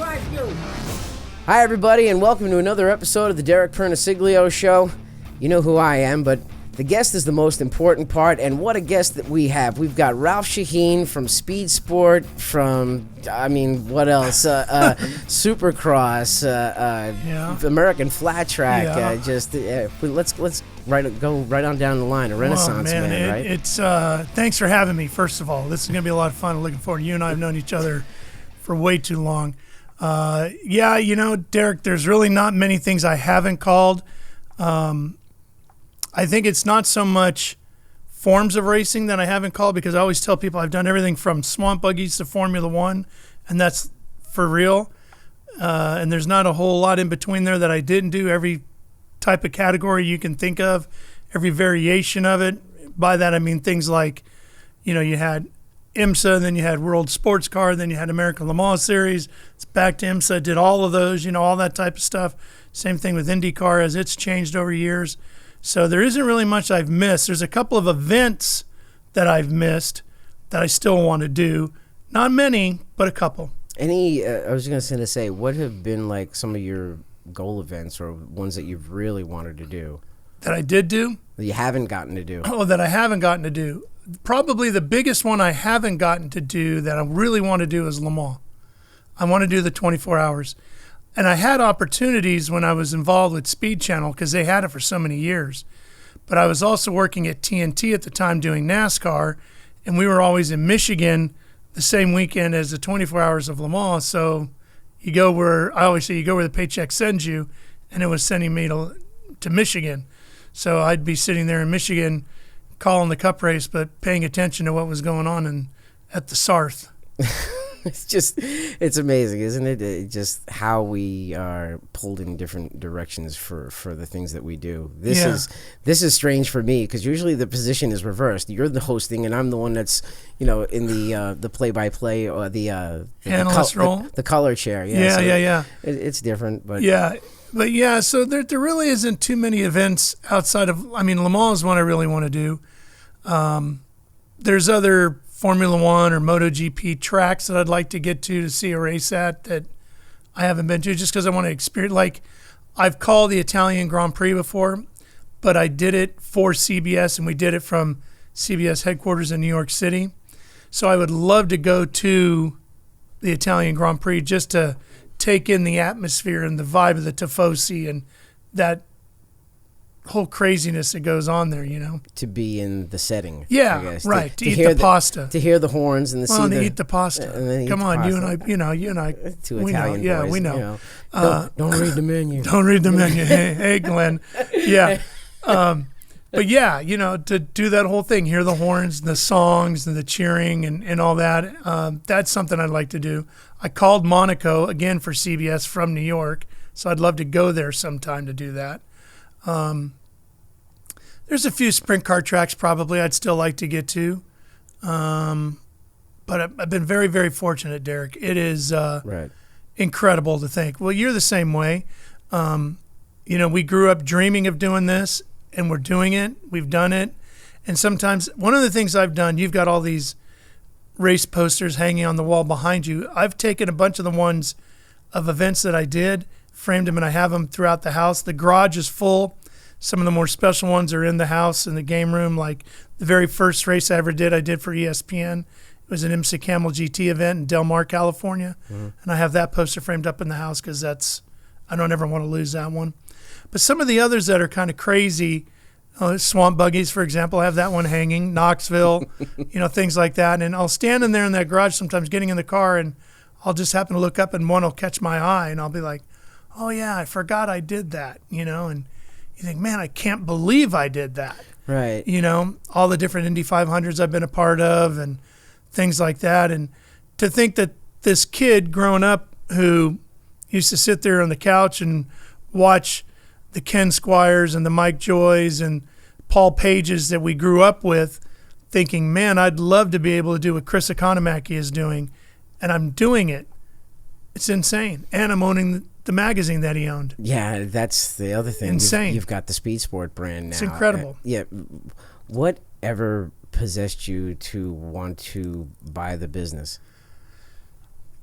drive you. Hi, everybody, and welcome to another episode of the Derek Pernesiglio Show. You know who I am, but the guest is the most important part, and what a guest that we have. We've got Ralph Sheheen from Speed Sport, what else? Supercross, American Flat Track. Let's go right on down the line. A Renaissance man, right? It's thanks for having me. First of all, this is gonna be a lot of fun. I'm looking forward. You and I have known each other for way too long. Derek, there's really not many things I haven't called. I think it's not so much forms of racing that I haven't called, because I always tell people I've done everything from swamp buggies to Formula One, and that's for real. And there's not a whole lot in between there that I didn't do. Every type of category you can think of, every variation of it. By that I mean things like, you had IMSA, then you had World Sports Car, then you had American Le Mans Series. It's back to IMSA, did all of those, all that type of stuff. Same thing with IndyCar as it's changed over years. So there isn't really much I've missed. There's a couple of events that I've missed that I still want to do. Not many, but a couple. I was going to say, what have been like some of your goal events or ones that you've really wanted to do? That I did do? That you haven't gotten to do. Oh, that I haven't gotten to do. Probably the biggest one I haven't gotten to do that I really want to do is Le Mans. I want to do the 24 hours. And I had opportunities when I was involved with Speed Channel because they had it for so many years. But I was also working at TNT at the time doing NASCAR, and we were always in Michigan the same weekend as the 24 hours of Le Mans. So you go where the paycheck sends you, and it was sending me to Michigan. So I'd be sitting there in Michigan calling the cup race, but paying attention to what was going on at the Sarth. It's amazing, isn't it? Just how we are pulled in different directions for the things that we do. This is strange for me, because usually the position is reversed. You're the hosting, and I'm the one that's in the play-by-play or the analyst role, the color chair. It's different, but So there really isn't too many events outside of. Le Mans is one I really want to do. There's other Formula One or MotoGP tracks that I'd like to get to see a race at that I haven't been to, just because I want to experience. Like, I've called the Italian Grand Prix before, but I did it for CBS, and we did it from CBS headquarters in New York City. So I would love to go to the Italian Grand Prix just to take in the atmosphere and the vibe of the Tifosi and that whole craziness that goes on there, To be in the setting. Yeah, I guess. right. To eat the pasta. To hear the horns and eat the pasta. Come on, you and I. Two Italian boys. Yeah, we know. Don't read the menu. Don't read the menu. Hey, Glenn. Yeah. But yeah, to do that whole thing, hear the horns, and the songs, and the cheering, and all that. That's something I'd like to do. I called Monaco again for CBS from New York, so I'd love to go there sometime to do that. There's a few sprint car tracks probably I'd still like to get to. But I've been very, very fortunate, Derek. It is incredible to think. Well, you're the same way. We grew up dreaming of doing this, and we're doing it. We've done it. And sometimes one of the things I've done, you've got all these race posters hanging on the wall behind you. I've taken a bunch of the ones of events that I did, framed them, and I have them throughout the house. The garage is full. Some of the more special ones are in the house, in the game room. Like the very first race I ever did, I did for ESPN. It was an IMSA Camel GT event in Del Mar, California. Mm-hmm. And I have that poster framed up in the house because I don't ever want to lose that one. But some of the others that are kind of crazy, swamp buggies, for example, I have that one hanging, Knoxville, things like that. And I'll stand in there in that garage sometimes getting in the car, and I'll just happen to look up and one will catch my eye, and I'll be like, oh yeah, I forgot I did that, and you think, man, I can't believe I did that. Right. All the different Indy 500s I've been a part of and things like that. And to think that this kid growing up who used to sit there on the couch and watch the Ken Squires and the Mike Joys and Paul Pages that we grew up with, thinking, man, I'd love to be able to do what Chris Economaki is doing, and I'm doing it. It's insane. And I'm owning the magazine that he owned. Yeah, that's the other thing. Insane. You've got the Speed Sport brand now. It's incredible. Whatever possessed you to want to buy the business?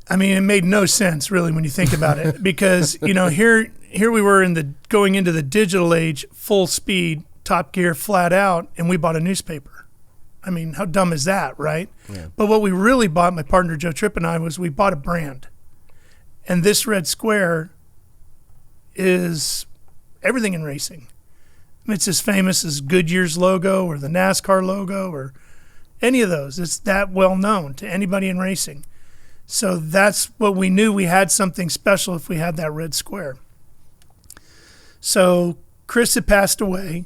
I mean, it made no sense really when you think about it, because here we were going into the digital age, full speed, top gear, flat out, and we bought a newspaper. I mean, how dumb is that, right? Yeah. But what we really bought, my partner Joe Tripp and I, was we bought a brand, and this red square is everything in racing. It's as famous as Goodyear's logo or the NASCAR logo or any of those. It's that well known to anybody in racing. So that's what we knew. We had something special if we had that red square. So Chris had passed away,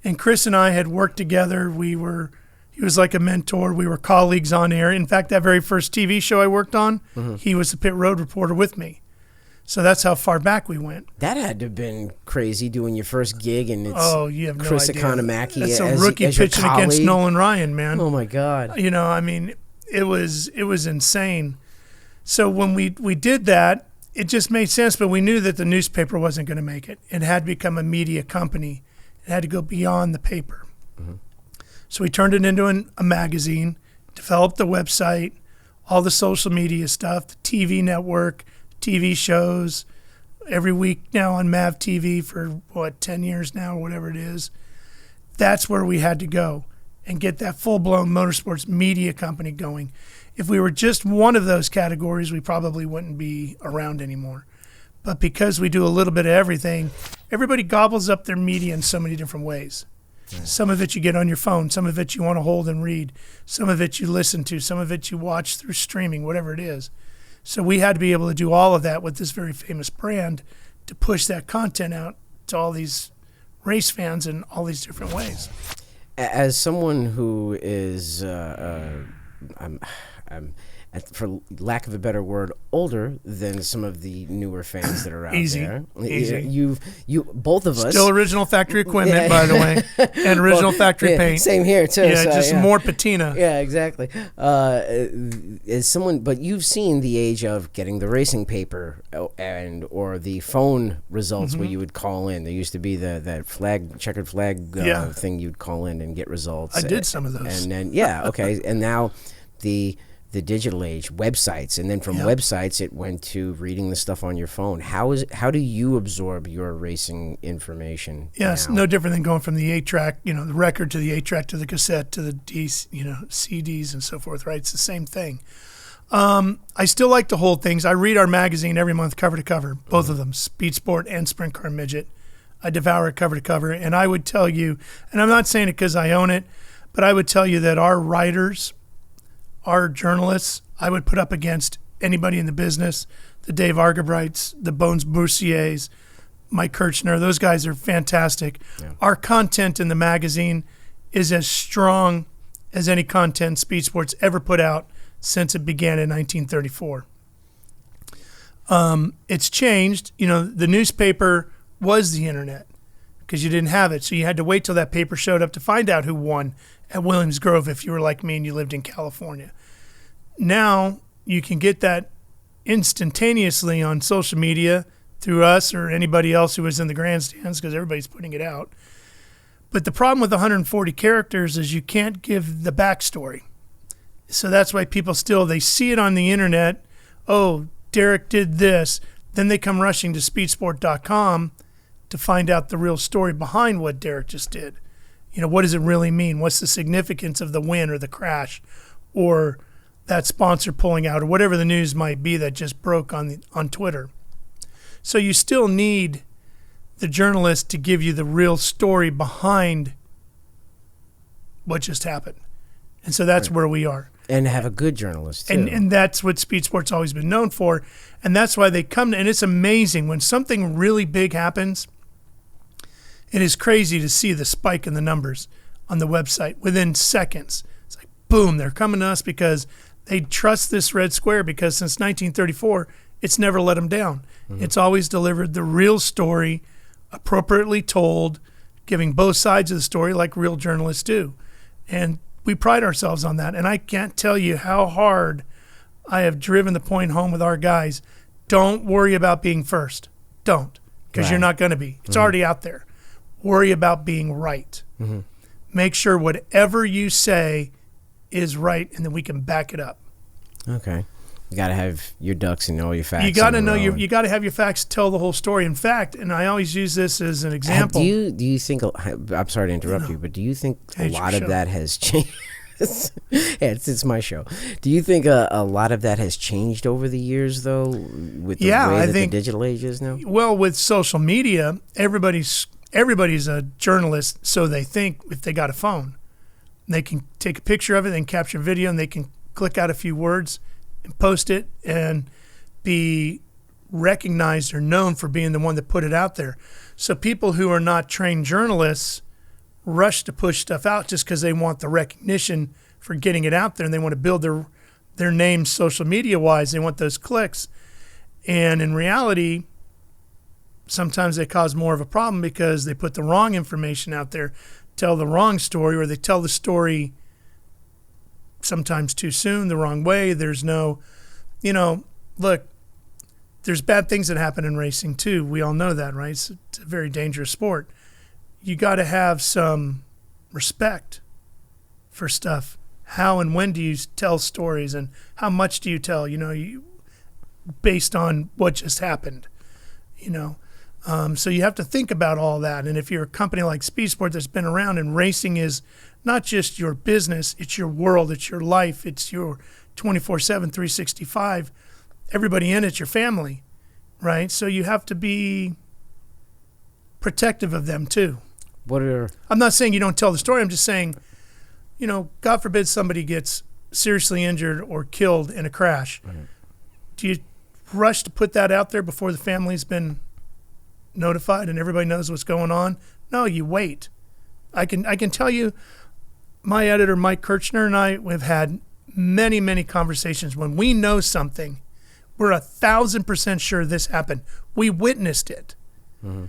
and Chris and I had worked together. He was like a mentor. We were colleagues on air. In fact, that very first TV show I worked on, he was the pit road reporter with me. So that's how far back we went. That had to have been crazy doing your first gig, and it's you have no Chris idea. Economaki That's a as rookie as your pitching against colleague. Nolan Ryan, man. Oh my God! I mean, it was insane. So when we did that, it just made sense. But we knew that the newspaper wasn't going to make it. It had to become a media company. It had to go beyond the paper. So we turned it into a magazine, developed the website, all the social media stuff, the TV network, TV shows, every week now on MAV TV for 10 years now or whatever it is. That's where we had to go and get that full-blown motorsports media company going. If we were just one of those categories, we probably wouldn't be around anymore. But because we do a little bit of everything, everybody gobbles up their media in so many different ways. Yeah. Some of it you get on your phone, some of it you want to hold and read, some of it you listen to, some of it you watch through streaming, whatever it is. So we had to be able to do all of that with this very famous brand to push that content out to all these race fans in all these different ways. As someone who is, for lack of a better word, older than some of the newer fans that are out there. Easy. You both of us. Still original factory equipment, by the way, and original factory paint. Same here too. Yeah, so, just more patina. Yeah, exactly. As someone, but you've seen the age of getting the racing paper or the phone results where you would call in. There used to be that checkered flag thing you'd call in and get results. I did some of those. And then and now the digital age, websites, and then from websites it went to reading the stuff on your phone. How do you absorb your racing information? Yes, no different than going from the 8-track, the record to the 8-track to the cassette to the CDs and so forth, right? It's the same thing. I still like to hold things. I read our magazine every month cover to cover, both of them, Speed Sport and Sprint Car Midget. I devour it cover to cover, and I would tell you, and I'm not saying it because I own it, but I would tell you that our writers, our journalists, I would put up against anybody in the business, the Dave Argabrights, the Bones Broussiers, Mike Kirchner. Those guys are fantastic. Yeah. Our content in the magazine is as strong as any content Speed Sports ever put out since it began in 1934. It's changed. The newspaper was the internet because you didn't have it. So you had to wait till that paper showed up to find out who won at Williams Grove if you were like me and you lived in California. Now you can get that instantaneously on social media through us or anybody else who is in the grandstands because everybody's putting it out. But the problem with 140 characters is you can't give the backstory. So that's why people they see it on the internet. Oh, Derek did this. Then they come rushing to speedsport.com to find out the real story behind what Derek just did. What does it really mean? What's the significance of the win or the crash or that sponsor pulling out or whatever the news might be that just broke on Twitter? So you still need the journalist to give you the real story behind what just happened. And so that's where we are. And have a good journalist, too. And that's what Speed Sport's always been known for. And that's why they come and it's amazing when something really big happens. It is crazy to see the spike in the numbers on the website within seconds. It's like, boom, they're coming to us because they trust this red square because since 1934, it's never let them down. It's always delivered the real story, appropriately told, giving both sides of the story like real journalists do. And we pride ourselves on that. And I can't tell you how hard I have driven the point home with our guys. Don't worry about being first. Don't, because you're not going to be. It's already out there. Worry about being right. Make sure whatever you say is right, and then we can back it up. Okay. You got to have your ducks and all your facts. You got to know you got to have your facts, tell the whole story. In fact, and I always use this as an example. Do you think? I'm sorry to interrupt you, but do you think a lot of that has changed? It's my show. Do you think a lot of that has changed over the years, though, with the way that the digital age is now? Well, with social media, everybody's a journalist, so they think if they got a phone, they can take a picture of it, and capture video, and they can click out a few words and post it and be recognized or known for being the one that put it out there. So people who are not trained journalists rush to push stuff out just because they want the recognition for getting it out there, and they want to build their name social media wise. They want those clicks. And in reality, sometimes they cause more of a problem because they put the wrong information out there, tell the wrong story, or they tell the story sometimes too soon, the wrong way. There's no, look, there's bad things that happen in racing too. We all know that, right? It's a very dangerous sport. You got to have some respect for stuff. How and when do you tell stories, and how much do you tell, based on what just happened, So you have to think about all that. And if you're a company like Speed Sport that's been around, and racing is not just your business, it's your world, it's your life, it's your 24/7, 365. Everybody in it's your family, right? So you have to be protective of them too. I'm not saying you don't tell the story. I'm just saying, God forbid somebody gets seriously injured or killed in a crash. Mm-hmm. Do you rush to put that out there before the family's been notified and everybody knows what's going on? No, you wait. I can tell you, my editor, Mike Kirchner, and I have had many, many conversations. When we know something, we're 1,000% sure this happened. We witnessed it. Mm-hmm.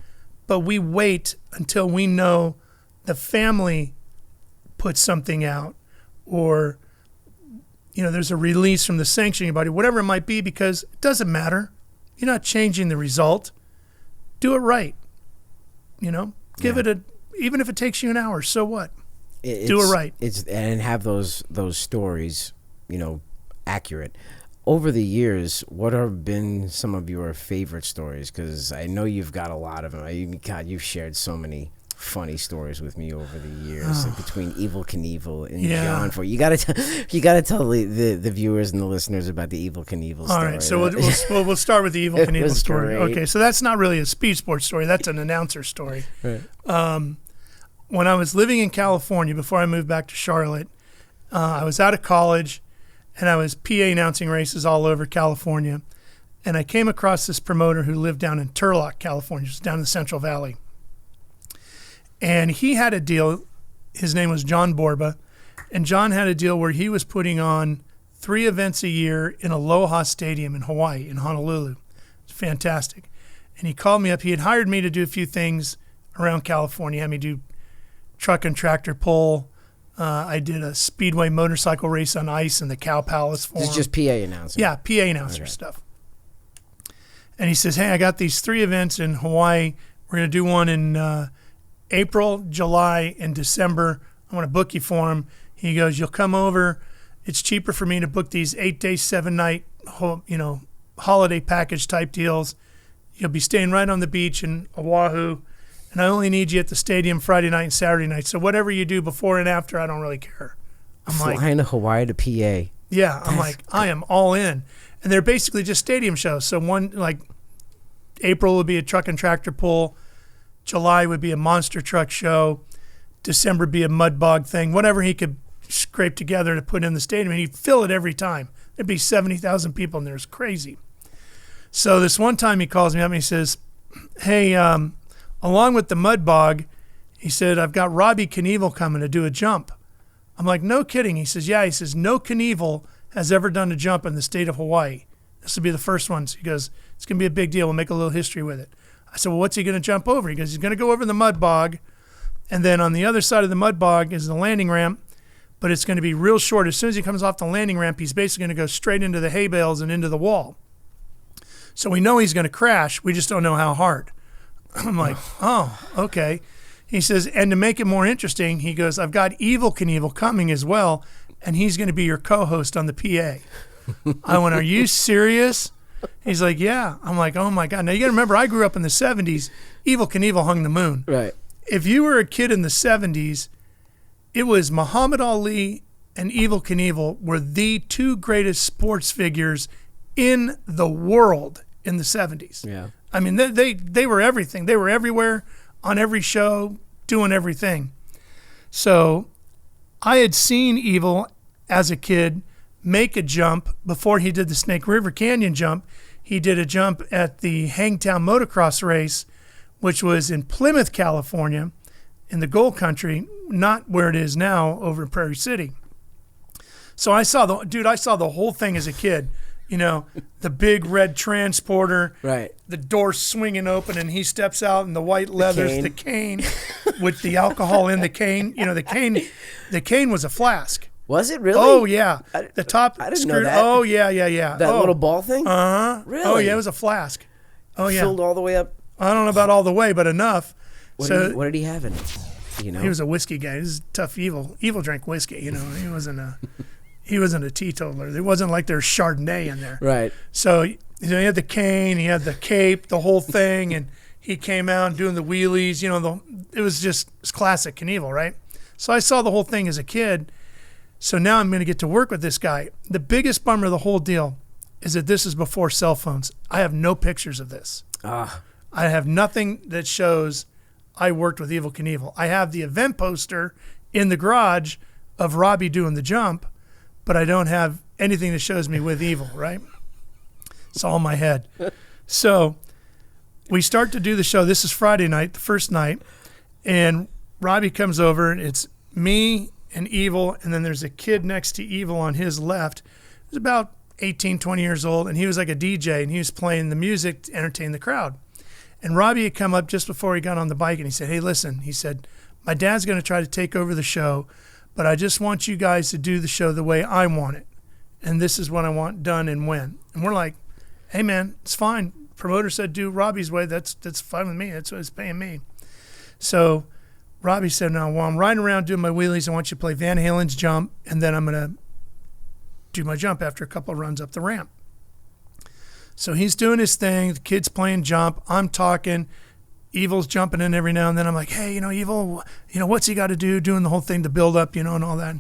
But we wait until we know the family put something out, or, there's a release from the sanctioning body, whatever it might be, because it doesn't matter. You're not changing the result. Do it right. Give it even if it takes you an hour, so what? Do it right. And have those stories, accurate. Over the years, what have been some of your favorite stories? Because I know you've got a lot of them. God, you've shared so many funny stories with me over the years, between Evel Knievel and John. You got to tell the viewers and the listeners about the Evel Knievel story. All right, so we'll start with the Evel Knievel story. Great. Okay, so that's not really a speed sports story. That's an announcer story. Right. When I was living in California before I moved back to Charlotte, I was out of college, and I was PA announcing races all over California. And I came across this promoter who lived down in Turlock, California, just down in the Central Valley. And he had a deal. His name was John Borba. And John had a deal where he was putting on 3 events a year in Aloha Stadium in Hawaii, in Honolulu. It's fantastic. And he called me up. He had hired me to do a few things around California. He had me do truck and tractor pull. I did a speedway motorcycle race on ice in the Cow Palace for him. This is just PA announcer. Yeah, PA announcer stuff. And he says, hey, I got these 3 events in Hawaii. We're going to do one in April, July, and December. I want to book you for them. He goes, you'll come over. It's cheaper for me to book these 8-day, 7-night, holiday package type deals. You'll be staying right on the beach in Oahu. And I only need you at the stadium Friday night and Saturday night. So whatever you do before and after, I don't really care. I'm flying to Hawaii to PA. Yeah, I'm like, I am all in. And they're basically just stadium shows. So April would be a truck and tractor pull. July would be a monster truck show. December would be a mud bog thing. Whatever he could scrape together to put in the stadium. And he'd fill it every time. There'd be 70,000 people in there. It's crazy. So this one time he calls me up and he says, hey, along with the mud bog, he said, I've got Robbie Knievel coming to do a jump. I'm like, no kidding. He says, yeah. He says, no Knievel has ever done a jump in the state of Hawaii. This will be the first one. So he goes, it's going to be a big deal. We'll make a little history with it. I said, well, what's he going to jump over? He goes, he's going to go over the mud bog. And then on the other side of the mud bog is the landing ramp, but it's going to be real short. As soon as he comes off the landing ramp, he's basically going to go straight into the hay bales and into the wall. So we know he's going to crash. We just don't know how hard. I'm like, oh, okay. He says, and to make it more interesting, he goes, I've got Evel Knievel coming as well, and he's going to be your co-host on the PA. I went, are you serious? He's like, yeah. I'm like, oh my God. Now you got to remember, I grew up in the 70s. Evel Knievel hung the moon. Right. If you were a kid in the 70s, it was Muhammad Ali and Evel Knievel were the two greatest sports figures in the world in the 70s. Yeah. I mean, they were everything. They were everywhere, on every show, doing everything. So I had seen Evel as a kid make a jump before he did the Snake River Canyon jump. He did a jump at the Hangtown motocross race, which was in Plymouth, California, in the gold country, not where it is now over in Prairie City. So I saw the whole thing as a kid. You know, the big red transporter, right? The door swinging open, and he steps out in the white leathers, the cane with the alcohol in the cane. You know, the cane was a flask. Was it really? Oh yeah, the top. I didn't know that. Oh yeah. That little ball thing. Really? Oh yeah, it was a flask. Oh yeah, filled all the way up. I don't know about all the way, but enough. What did he have in it? You know, he was a whiskey guy. He was tough. Evel drank whiskey. You know, he wasn't a teetotaler. It wasn't like there's Chardonnay in there. Right. So he had the cane, he had the cape, the whole thing, and he came out doing the wheelies. You know, it was classic Knievel, right? So I saw the whole thing as a kid. So now I'm going to get to work with this guy. The biggest bummer of the whole deal is that this is before cell phones. I have no pictures of this. I have nothing that shows I worked with Evel Knievel. I have the event poster in the garage of Robbie doing the jump, but I don't have anything that shows me with Evel, right? It's all in my head. So we start to do the show. This is Friday night, the first night, and Robbie comes over, and it's me and Evel, and then there's a kid next to Evel on his left. He was about 18, 20 years old, and he was like a DJ, and he was playing the music to entertain the crowd. And Robbie had come up just before he got on the bike, and he said, hey, listen, he said, my dad's going to try to take over the show, but I just want you guys to do the show the way I want it. And this is what I want done and when. And we're like, hey, man, it's fine. Promoter said do Robbie's way. That's fine with me. That's what he's paying me. So Robbie said, no, while I'm riding around doing my wheelies, I want you to play Van Halen's Jump, and then I'm going to do my jump after a couple of runs up the ramp. So he's doing his thing. The kid's playing jump. I'm talking. Evel's jumping in every now and then. I'm like, hey, Evel, what's he got to do, doing the whole thing to build up, and all that.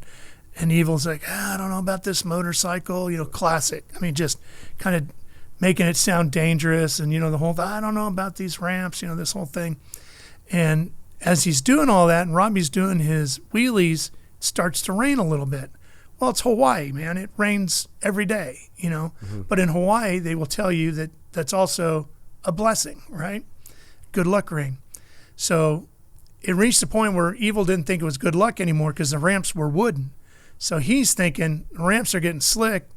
And Evel's like, I don't know about this motorcycle, classic. I mean, just kind of making it sound dangerous and, the whole thing. I don't know about these ramps, this whole thing. And as he's doing all that and Robbie's doing his wheelies, it starts to rain a little bit. Well, it's Hawaii, man. It rains every day, Mm-hmm. But in Hawaii, they will tell you that that's also a blessing, right? Good luck rain. So it reached the point where Evel didn't think it was good luck anymore because the ramps were wooden. So he's thinking, ramps are getting slick.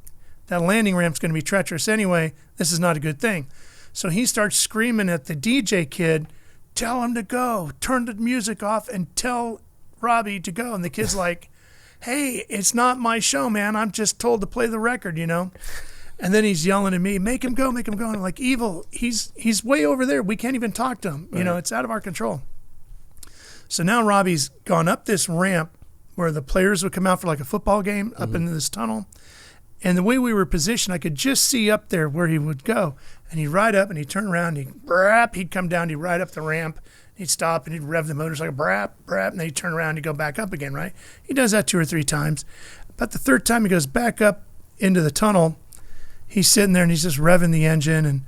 That landing ramp's going to be treacherous anyway. This is not a good thing. So he starts screaming at the DJ kid, tell him to go, turn the music off and tell Robbie to go. And the kid's like, hey, it's not my show, man. I'm just told to play the record, And then he's yelling at me, make him go, make him go. And I'm like, Evel, he's way over there. We can't even talk to him. Right. It's out of our control. So now Robbie's gone up this ramp where the players would come out for like a football game up into this tunnel. And the way we were positioned, I could just see up there where he would go. And he'd ride up and he'd turn around and he'd come down, he'd ride up the ramp. He'd stop and he'd rev the motorcycle, brap, and then he'd turn around and he'd go back up again, right? He does that 2 or 3 times. About the third time he goes back up into the tunnel, he's sitting there and he's just revving the engine and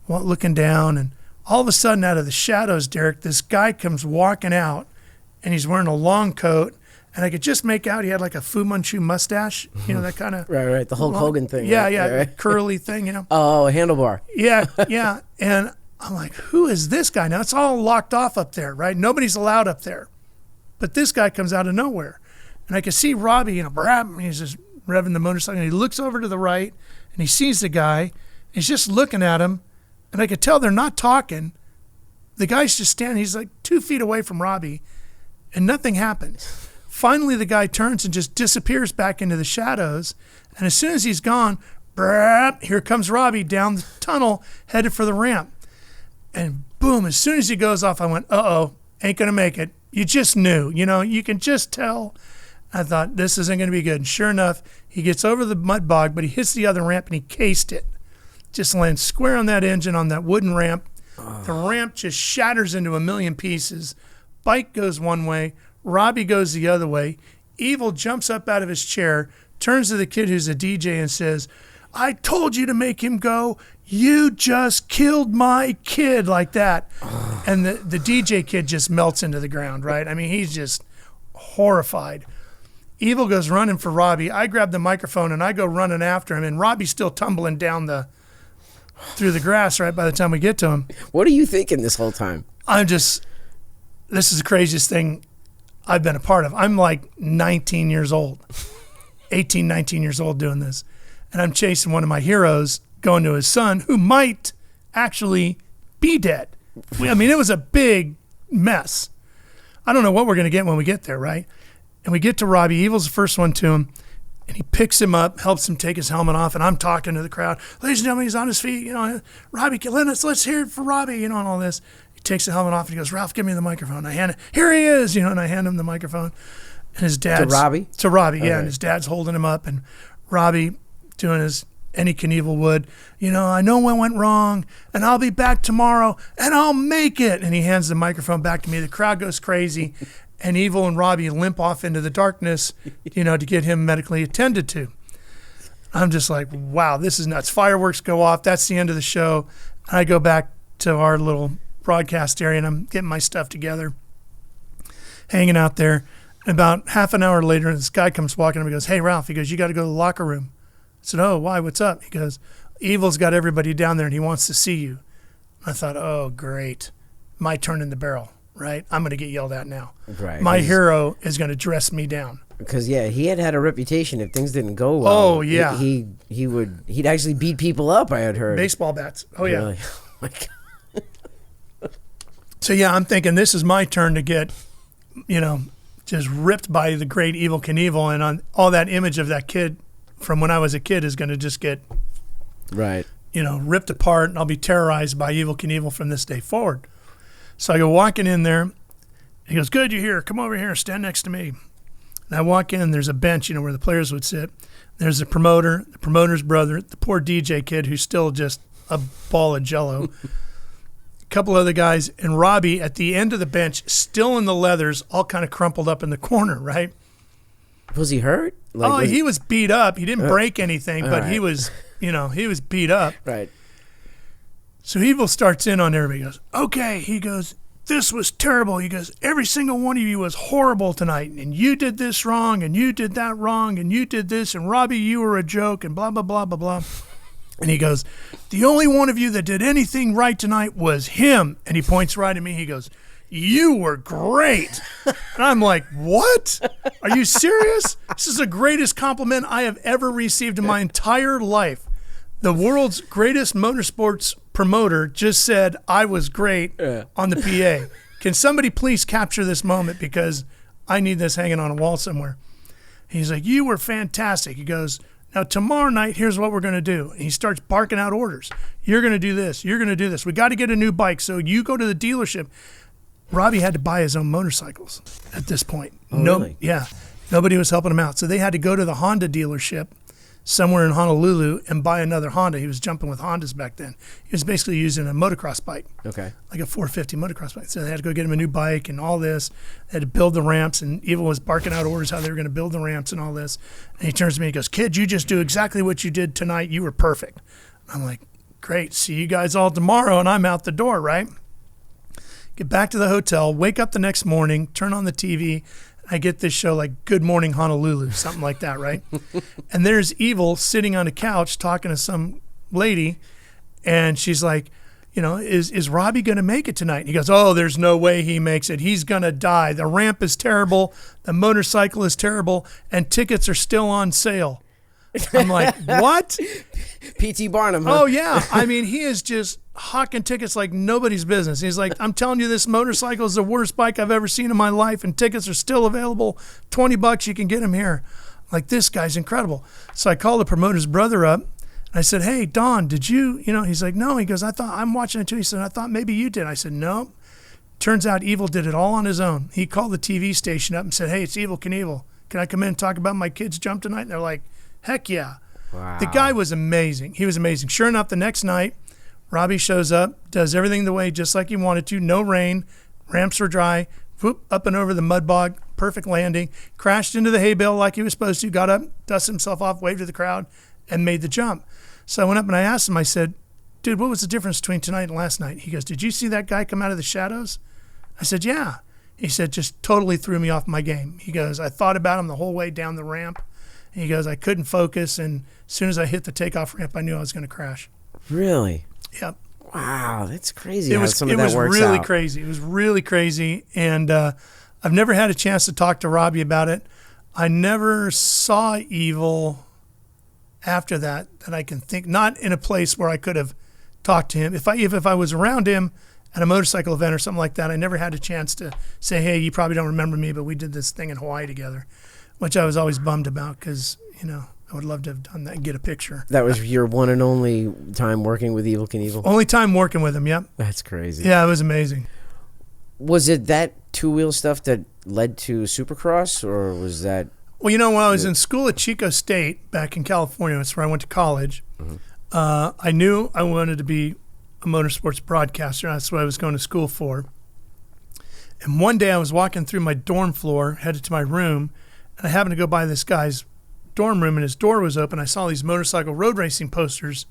looking down. And all of a sudden out of the shadows, Derek, this guy comes walking out and he's wearing a long coat. And I could just make out he had like a Fu Manchu mustache, that kind of... Right, the Hulk Hogan thing. Yeah, right? Curly thing, Oh, a handlebar. Yeah. And I'm like, who is this guy? Now, it's all locked off up there, right? Nobody's allowed up there. But this guy comes out of nowhere. And I can see Robbie, he's just revving the motorcycle. And he looks over to the right, and he sees the guy. He's just looking at him. And I could tell they're not talking. The guy's just standing. He's like 2 feet away from Robbie, and nothing happens. Finally, the guy turns and just disappears back into the shadows. And as soon as he's gone, here comes Robbie down the tunnel, headed for the ramp. And boom, as soon as he goes off, I went, uh-oh, ain't going to make it. You just knew, you can just tell. I thought, this isn't going to be good. And sure enough, he gets over the mud bog, but he hits the other ramp and he cased it. Just lands square on that engine on that wooden ramp. The ramp just shatters into a million pieces. Bike goes one way. Robbie goes the other way. Evel jumps up out of his chair, turns to the kid who's a DJ and says, I told you to make him go. You just killed my kid, like that. And the DJ kid just melts into the ground, right? I mean, he's just horrified. Evel goes running for Robbie. I grab the microphone and I go running after him, and Robbie's still tumbling down through the grass right by the time we get to him. What are you thinking this whole time? This is the craziest thing I've been a part of. I'm like 19 years old, 18, 19 years old doing this. And I'm chasing one of my heroes going to his son who might actually be dead. I mean, it was a big mess. I don't know what we're going to get when we get there, right? And we get to Robbie. Evel's the first one to him. And he picks him up, helps him take his helmet off, and I'm talking to the crowd. Ladies and gentlemen, he's on his feet. Robbie, let's hear it for Robbie, and all this. He takes the helmet off and he goes, Ralph, give me the microphone. I hand it. Here he is, and I hand him the microphone. And his dad's To Robbie? To Robbie, yeah. Okay. And his dad's holding him up, and Robbie doing his any Knievel would. I know what went wrong, and I'll be back tomorrow, and I'll make it. And he hands the microphone back to me. The crowd goes crazy. And Evel and Robbie limp off into the darkness, to get him medically attended to. I'm just like, wow, this is nuts. Fireworks go off. That's the end of the show. And I go back to our little broadcast area, and I'm getting my stuff together, hanging out there. And about half an hour later, this guy comes walking up and goes, hey, Ralph, he goes, you got to go to the locker room. I said, oh, why? What's up? He goes, Evel's got everybody down there, and he wants to see you. I thought, oh, great. My turn in the barrel. Right, I'm going to get yelled at now. Right. My hero is going to dress me down. Because he had a reputation if things didn't go well. Oh yeah, he'd actually beat people up. I had heard baseball bats. Oh yeah. Really? Oh my God. So yeah, I'm thinking this is my turn to get, just ripped by the great Evel Knievel, and on all that image of that kid from when I was a kid is going to just get right. Ripped apart, and I'll be terrorized by Evel Knievel from this day forward. So I go walking in there. He goes, good, you're here. Come over here. Stand next to me. And I walk in. There's a bench, where the players would sit. There's the promoter's brother, the poor DJ kid who's still just a ball of jello. A couple other guys. And Robbie at the end of the bench, still in the leathers, all kind of crumpled up in the corner, right? Was he hurt? He was beat up. He didn't break anything, but right. he was, he was beat up. Right. So Evel starts in on everybody. He goes, okay. He goes, this was terrible. He goes, every single one of you was horrible tonight. And you did this wrong, and you did that wrong, and you did this. And Robbie, you were a joke, and blah, blah, blah, blah, blah. And he goes, the only one of you that did anything right tonight was him. And he points right at me. He goes, you were great. And I'm like, what? Are you serious? This is the greatest compliment I have ever received in my entire life. The world's greatest motorsports promoter just said I was great on the PA. Can somebody please capture this moment, because I need this hanging on a wall somewhere. He's like, you were fantastic. He goes, now tomorrow night, here's what we're going to do. And he starts barking out orders. You're going to do this. You're going to do this. We got to get a new bike. So you go to the dealership. Robbie had to buy his own motorcycles at this point. Oh, really? Yeah. Nobody was helping him out. So they had to go to the Honda dealership somewhere in Honolulu and buy another Honda. He was jumping with Hondas back then. He was basically using a motocross bike. Okay. Like a 450 motocross bike. So they had to go get him a new bike and all this. They had to build the ramps, and Evel was barking out orders how they were going to build the ramps and all this. And he turns to me and goes, kid, you just do exactly what you did tonight. You were perfect. I'm like, great. See you guys all tomorrow. And I'm out the door, right? Get back to the hotel, wake up the next morning, turn on the TV. I get this show like Good Morning Honolulu, something like that, right? And there's Evel sitting on a couch talking to some lady, and she's like, is Robbie going to make it tonight? And he goes, oh, there's no way he makes it. He's going to die. The ramp is terrible. The motorcycle is terrible, and tickets are still on sale. I'm like, what? P.T. Barnum, huh? Oh, yeah. I mean, he is just hawking tickets like nobody's business. He's like, I'm telling you, this motorcycle is the worst bike I've ever seen in my life, and tickets are still available. $20, you can get them here. I'm like, this guy's incredible. So I called the promoter's brother up. I said, hey, Don, did you, he's like, no. He goes, I'm watching it too. He said, I thought maybe you did. I said, no. Turns out Evel did it all on his own. He called the TV station up and said, hey, it's Evel Knievel. can I come in and talk about my kid's jump tonight? And they're like, heck yeah. Wow. The guy was amazing. He was amazing. Sure enough, the next night, Robbie shows up, does everything the way just like he wanted to. No rain, ramps were dry, whoop, up and over the mud bog, perfect landing, crashed into the hay bale like he was supposed to, got up, dusted himself off, waved to the crowd, and made the jump. So I went up and I asked him, I said, dude, what was the difference between tonight and last night? He goes, did you see that guy come out of the shadows? I said, yeah. He said, just totally threw me off my game. He goes, I thought about him the whole way down the ramp. And he goes, I couldn't focus, and as soon as I hit the takeoff ramp, I knew I was going to crash. Really? Yep. Wow, that's crazy. It was really crazy. It was really crazy, and I've never had a chance to talk to Robbie about it. I never saw Evel after that I can think, not in a place where I could have talked to him. If I was around him at a motorcycle event or something like that, I never had a chance to say, hey, you probably don't remember me, but we did this thing in Hawaii together, which I was always bummed about because, I would love to have done that and get a picture. That was your one and only time working with Evel Knievel? Only time working with him, yep. That's crazy. Yeah, it was amazing. Was it that two-wheel stuff that led to Supercross, or was that... Well, when I was in school at Chico State back in California, that's where I went to college, I knew I wanted to be a motorsports broadcaster. That's what I was going to school for. And one day I was walking through my dorm floor, headed to my room, and I happened to go by this guy's dorm room, and his door was open. I saw these motorcycle road racing posters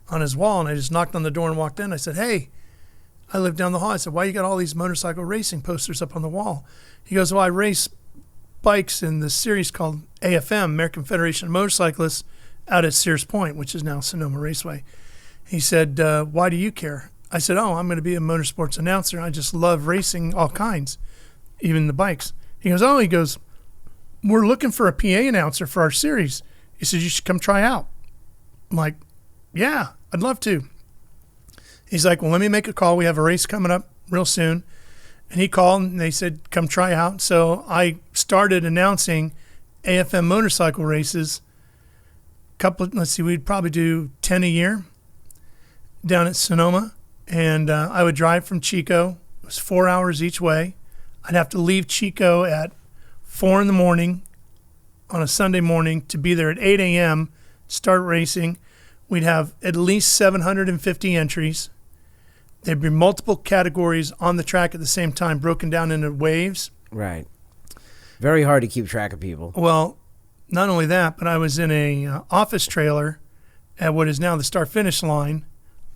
on his wall, and I just knocked on the door and walked in. I said, hey, I live down the hall. I said, why you got all these motorcycle racing posters up on the wall? He goes, well, I race bikes in this series called AFM, American Federation of Motorcyclists, out at Sears Point, which is now Sonoma Raceway. He said, why do you care? I said, I'm going to be a motorsports announcer. I just love racing all kinds, even the bikes. He goes, we're looking for a PA announcer for our series. He said, you should come try out. I'm like, yeah, I'd love to. He's like, well, let me make a call. We have a race coming up real soon. And he called and they said, come try out. So I started announcing AFM motorcycle races. We'd probably do 10 a year down at Sonoma. And I would drive from Chico. It was 4 hours each way. I'd have to leave Chico at 4 a.m. on a Sunday morning to be there at 8 a.m., start racing. We'd have at least 750 entries. There'd be multiple categories on the track at the same time, broken down into waves. Right. Very hard to keep track of people. Well, not only that, but I was in a office trailer at what is now the start-finish line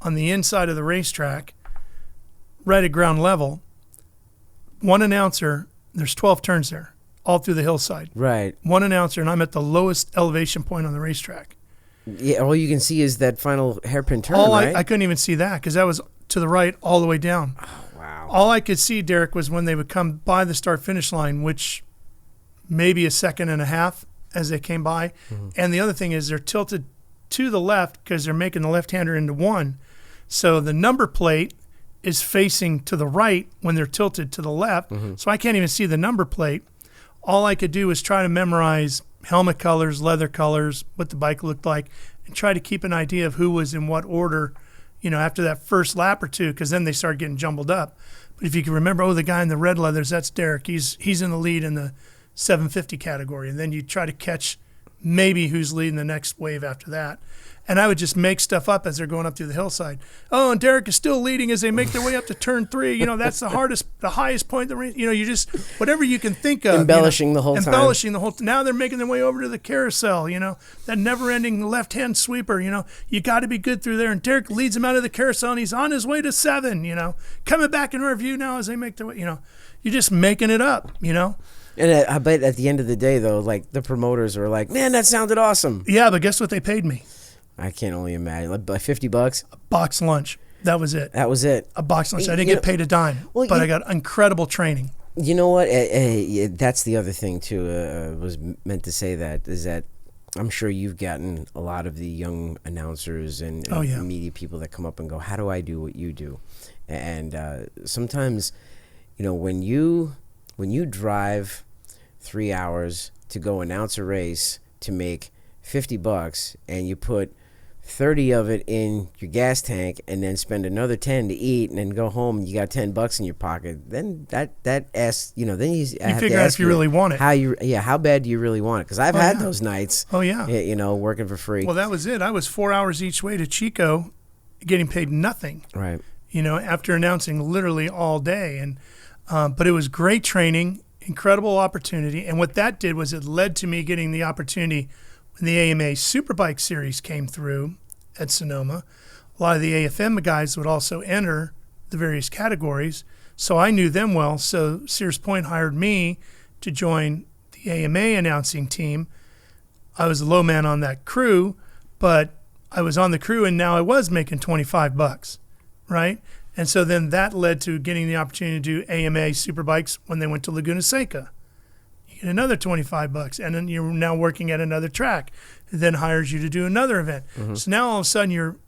on the inside of the racetrack, right at ground level. One announcer, there's 12 turns there, all through the hillside. Right. One announcer, and I'm at the lowest elevation point on the racetrack. Yeah, all you can see is that final hairpin turn, right? I couldn't even see that because that was to the right all the way down. Oh, wow. All I could see, Derek, was when they would come by the start-finish line, which maybe a second and a half as they came by. Mm-hmm. And the other thing is they're tilted to the left because they're making the left-hander into one. So the number plate is facing to the right when they're tilted to the left. Mm-hmm. So I can't even see the number plate. All I could do was try to memorize helmet colors, leather colors, what the bike looked like, and try to keep an idea of who was in what order, after that first lap or two, because then they started getting jumbled up. But if you can remember, the guy in the red leathers, that's Derek. He's in the lead in the 750 category. And then you try to catch maybe who's leading the next wave after that. And I would just make stuff up as they're going up through the hillside. Oh, and Derek is still leading as they make their way up to turn 3. That's the highest point of the race. You just, whatever you can think of. Embellishing the whole time. Now they're making their way over to the carousel, that never-ending left-hand sweeper, You got to be good through there. And Derek leads him out of the carousel, and he's on his way to 7, Coming back in review now as they make their way, You're just making it up, And I bet at the end of the day, though, like the promoters are like, man, that sounded awesome. Yeah, but guess what they paid me? I can't only imagine. Like $50? A box lunch. That was it. That was it. A box lunch. I didn't get paid a dime, but I got incredible training. You know what? That's the other thing, too. Was meant to say that is that I'm sure you've gotten a lot of the young announcers and media people that come up and go, how do I do what you do? And sometimes, when you drive 3 hours to go announce a race to make $50 and you put 30 of it in your gas tank and then spend another 10 to eat and then go home and you got $10 in your pocket, then that asks, then you have figure to out ask if you really want it. How bad do you really want it? Because I've had those nights. Oh, yeah. Working for free. Well, that was it. I was 4 hours each way to Chico getting paid nothing. Right. After announcing literally all day. And but it was great training, incredible opportunity. And what that did was it led to me getting the opportunity when the AMA Superbike Series came through at Sonoma. A lot of the AFM guys would also enter the various categories. So I knew them well. So Sears Point hired me to join the AMA announcing team. I was a low man on that crew, but I was on the crew and now I was making $25, right? And so then that led to getting the opportunity to do AMA Superbikes when they went to Laguna Seca. You get another $25, and then you're now working at another track. It then hires you to do another event. Mm-hmm. So now all of a sudden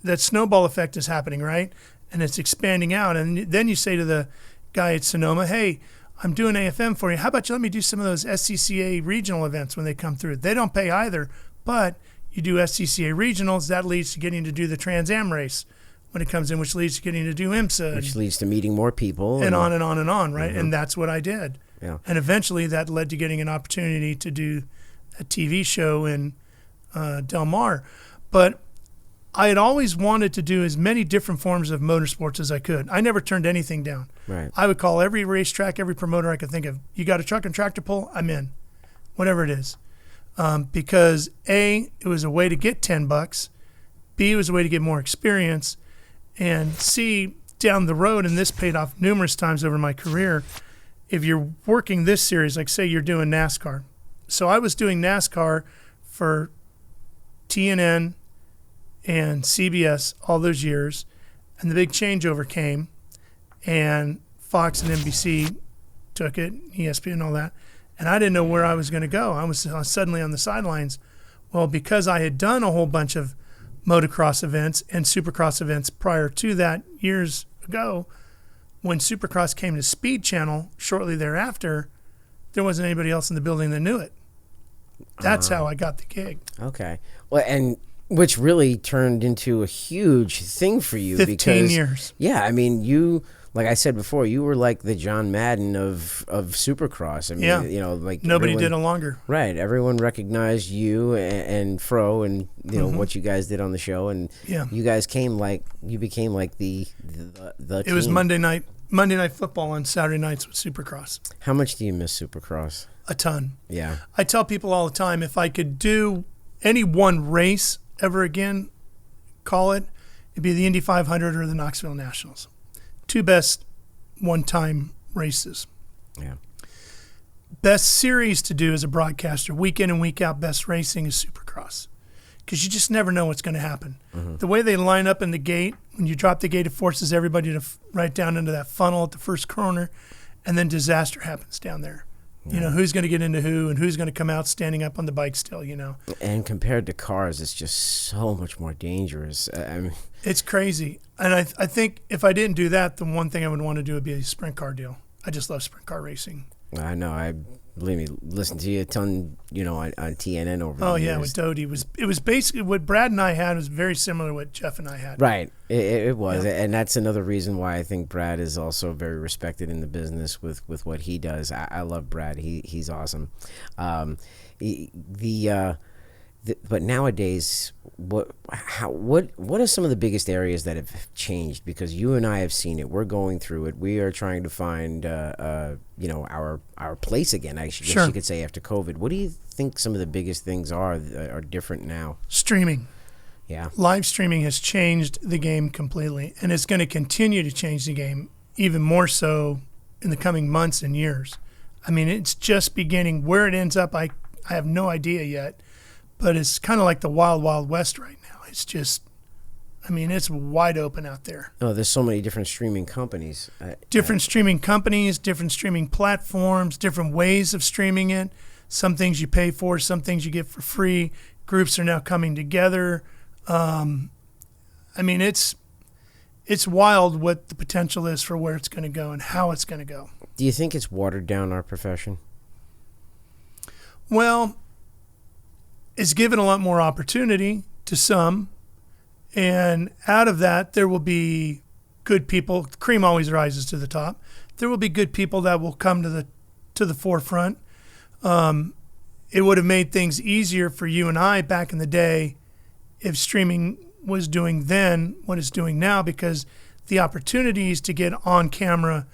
that snowball effect is happening, right? And it's expanding out. And then you say to the guy at Sonoma, hey, I'm doing AFM for you. How about you let me do some of those SCCA regional events when they come through? They don't pay either, but you do SCCA regionals. That leads to getting to do the Trans Am race when it comes in, which leads to getting to do IMSA. Which leads to meeting more people. And on and on and on, right? Mm-hmm. And that's what I did. Yeah. And eventually that led to getting an opportunity to do a TV show in Del Mar. But I had always wanted to do as many different forms of motorsports as I could. I never turned anything down. Right. I would call every racetrack, every promoter I could think of. You got a truck and tractor pull? I'm in. Whatever it is. Because A, it was a way to get $10. B, it was a way to get more experience. And C, down the road, and this paid off numerous times over my career, if you're working this series, like say you're doing NASCAR. So I was doing NASCAR for TNN and CBS all those years, and the big changeover came, and Fox and NBC took it, ESPN and all that, and I didn't know where I was going to go. I was suddenly on the sidelines. Well, because I had done a whole bunch of motocross events and supercross events prior to that years ago, when Supercross came to Speed Channel shortly thereafter, there wasn't anybody else in the building that knew it. That's how I got the gig. Okay. Well, and which really turned into a huge thing for you. 15 years. Yeah, I mean, you, like I said before, you were like the John Madden of Supercross. I mean, like nobody did it longer. Right. Everyone recognized you and Fro and what you guys did on the show, and you guys became like the It team. was Monday night football on Saturday nights with Supercross. How much do you miss Supercross? A ton. Yeah. I tell people all the time, if I could do any one race ever again, it'd be the Indy 500 or the Knoxville Nationals. Two best one-time races. Yeah. Best series to do as a broadcaster, week in and week out, best racing is Supercross. Because you just never know what's going to happen. Mm-hmm. The way they line up in the gate, when you drop the gate, it forces everybody to right down into that funnel at the first corner, and then disaster happens down there. Yeah. Who's going to get into who and who's going to come out standing up on the bike still, And compared to cars, it's just so much more dangerous. I mean, it's crazy. And I think if I didn't do that, the one thing I would want to do would be a sprint car deal. I just love sprint car racing. I know. Believe me, listen to you a ton, on TNN over the years. Oh, yeah, with Doty. It was basically what Brad and I had was very similar to what Jeff and I had. Right. It was. Yeah. And that's another reason why I think Brad is also very respected in the business with what he does. I love Brad. He's awesome. But nowadays, what are some of the biggest areas that have changed? Because you and I have seen it. We're going through it. We are trying to find, our place again. I guess you could say after COVID. What do you think some of the biggest things are different now? Streaming. Yeah. Live streaming has changed the game completely, and it's going to continue to change the game even more so in the coming months and years. I mean, it's just beginning. Where it ends up, I have no idea yet. But it's kind of like the wild, wild west right now. It's just, it's wide open out there. Oh, there's so many different streaming companies. Different streaming companies, different streaming platforms, different ways of streaming it. Some things you pay for, some things you get for free. Groups are now coming together. It's wild what the potential is for where it's going to go and how it's going to go. Do you think it's watered down our profession? Well, it's given a lot more opportunity to some, and out of that there will be good people. Cream always rises to the top. There will be good people that will come to the forefront. It would have made things easier for you and I back in the day if streaming was doing then what it's doing now, because the opportunities to get on camera,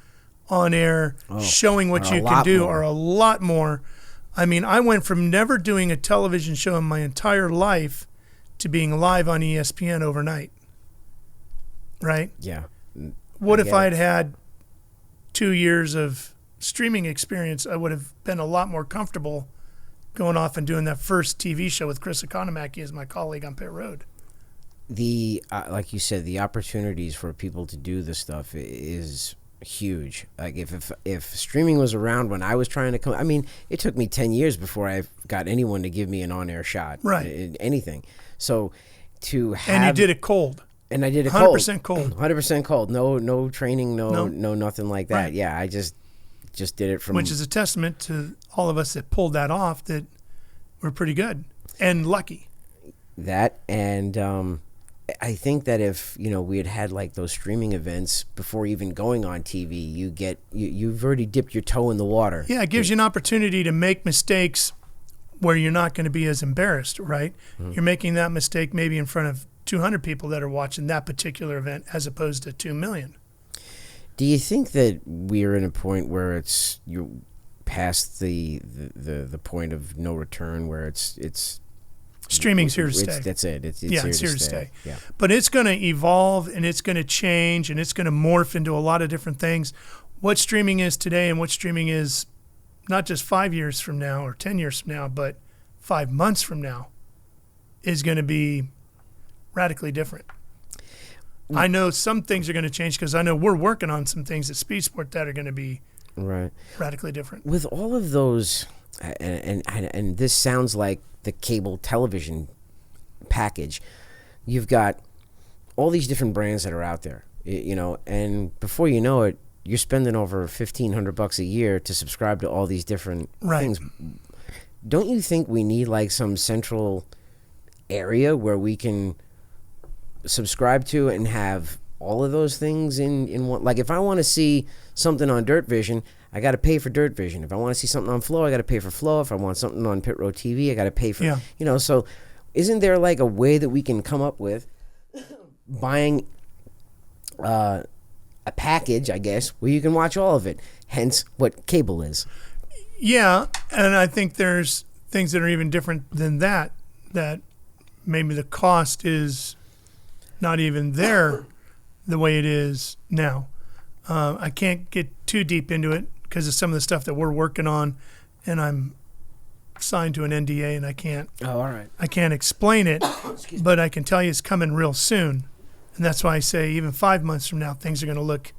on air, showing what you can do are a lot more. I mean, I went from never doing a television show in my entire life to being live on ESPN overnight. Right? Yeah. What if I'd had 2 years of streaming experience? I would have been a lot more comfortable going off and doing that first TV show with Chris Economaki as my colleague on Pit Road. The like you said, the opportunities for people to do this stuff is huge. Like if streaming was around when I was trying to come, I mean, it took me 10 years before I got anyone to give me an on-air shot, right? Anything. So to have, and you did it cold. And I did it 100% cold. 100% cold. No training, no nothing like that. Right. Yeah, I just did it from, which is a testament to all of us that pulled that off, that we're pretty good and lucky. That, and I think that if we had like those streaming events before even going on TV, you've already dipped your toe in the water. Yeah, it gives you an opportunity to make mistakes where you're not going to be as embarrassed, right? Mm-hmm. You're making that mistake maybe in front of 200 people that are watching that particular event as opposed to 2 million. Do you think that we're in a point where you're past the point of no return, where it's streaming's here to stay? That's it. It's here to stay. stay. Yeah. But it's going to evolve and it's going to change and it's going to morph into a lot of different things. What streaming is today and what streaming is not just 5 years from now or 10 years from now, but 5 months from now is going to be radically different. I know some things are going to change because I know we're working on some things at Speed Sport that are going to be radically different. With all of those, and this sounds like the cable television package, you've got all these different brands that are out there, and before you know it, you're spending over $1,500 a year to subscribe to all these different things. Don't you think we need like some central area where we can subscribe to and have all of those things in one? Like if I want to see something on Dirt Vision, I got to pay for Dirt Vision. If I want to see something on Flow, I got to pay for Flow. If I want something on Pit Road TV, I got to pay for, so isn't there like a way that we can come up with buying a package, I guess, where you can watch all of it, hence what cable is? Yeah, and I think there's things that are even different than that maybe the cost is not even there the way it is now. I can't get too deep into it because of some of the stuff that we're working on, and I'm signed to an NDA, and I can't. Oh, all right. I can't explain it, but I can tell you it's coming real soon, and that's why I say even 5 months from now, things are going to look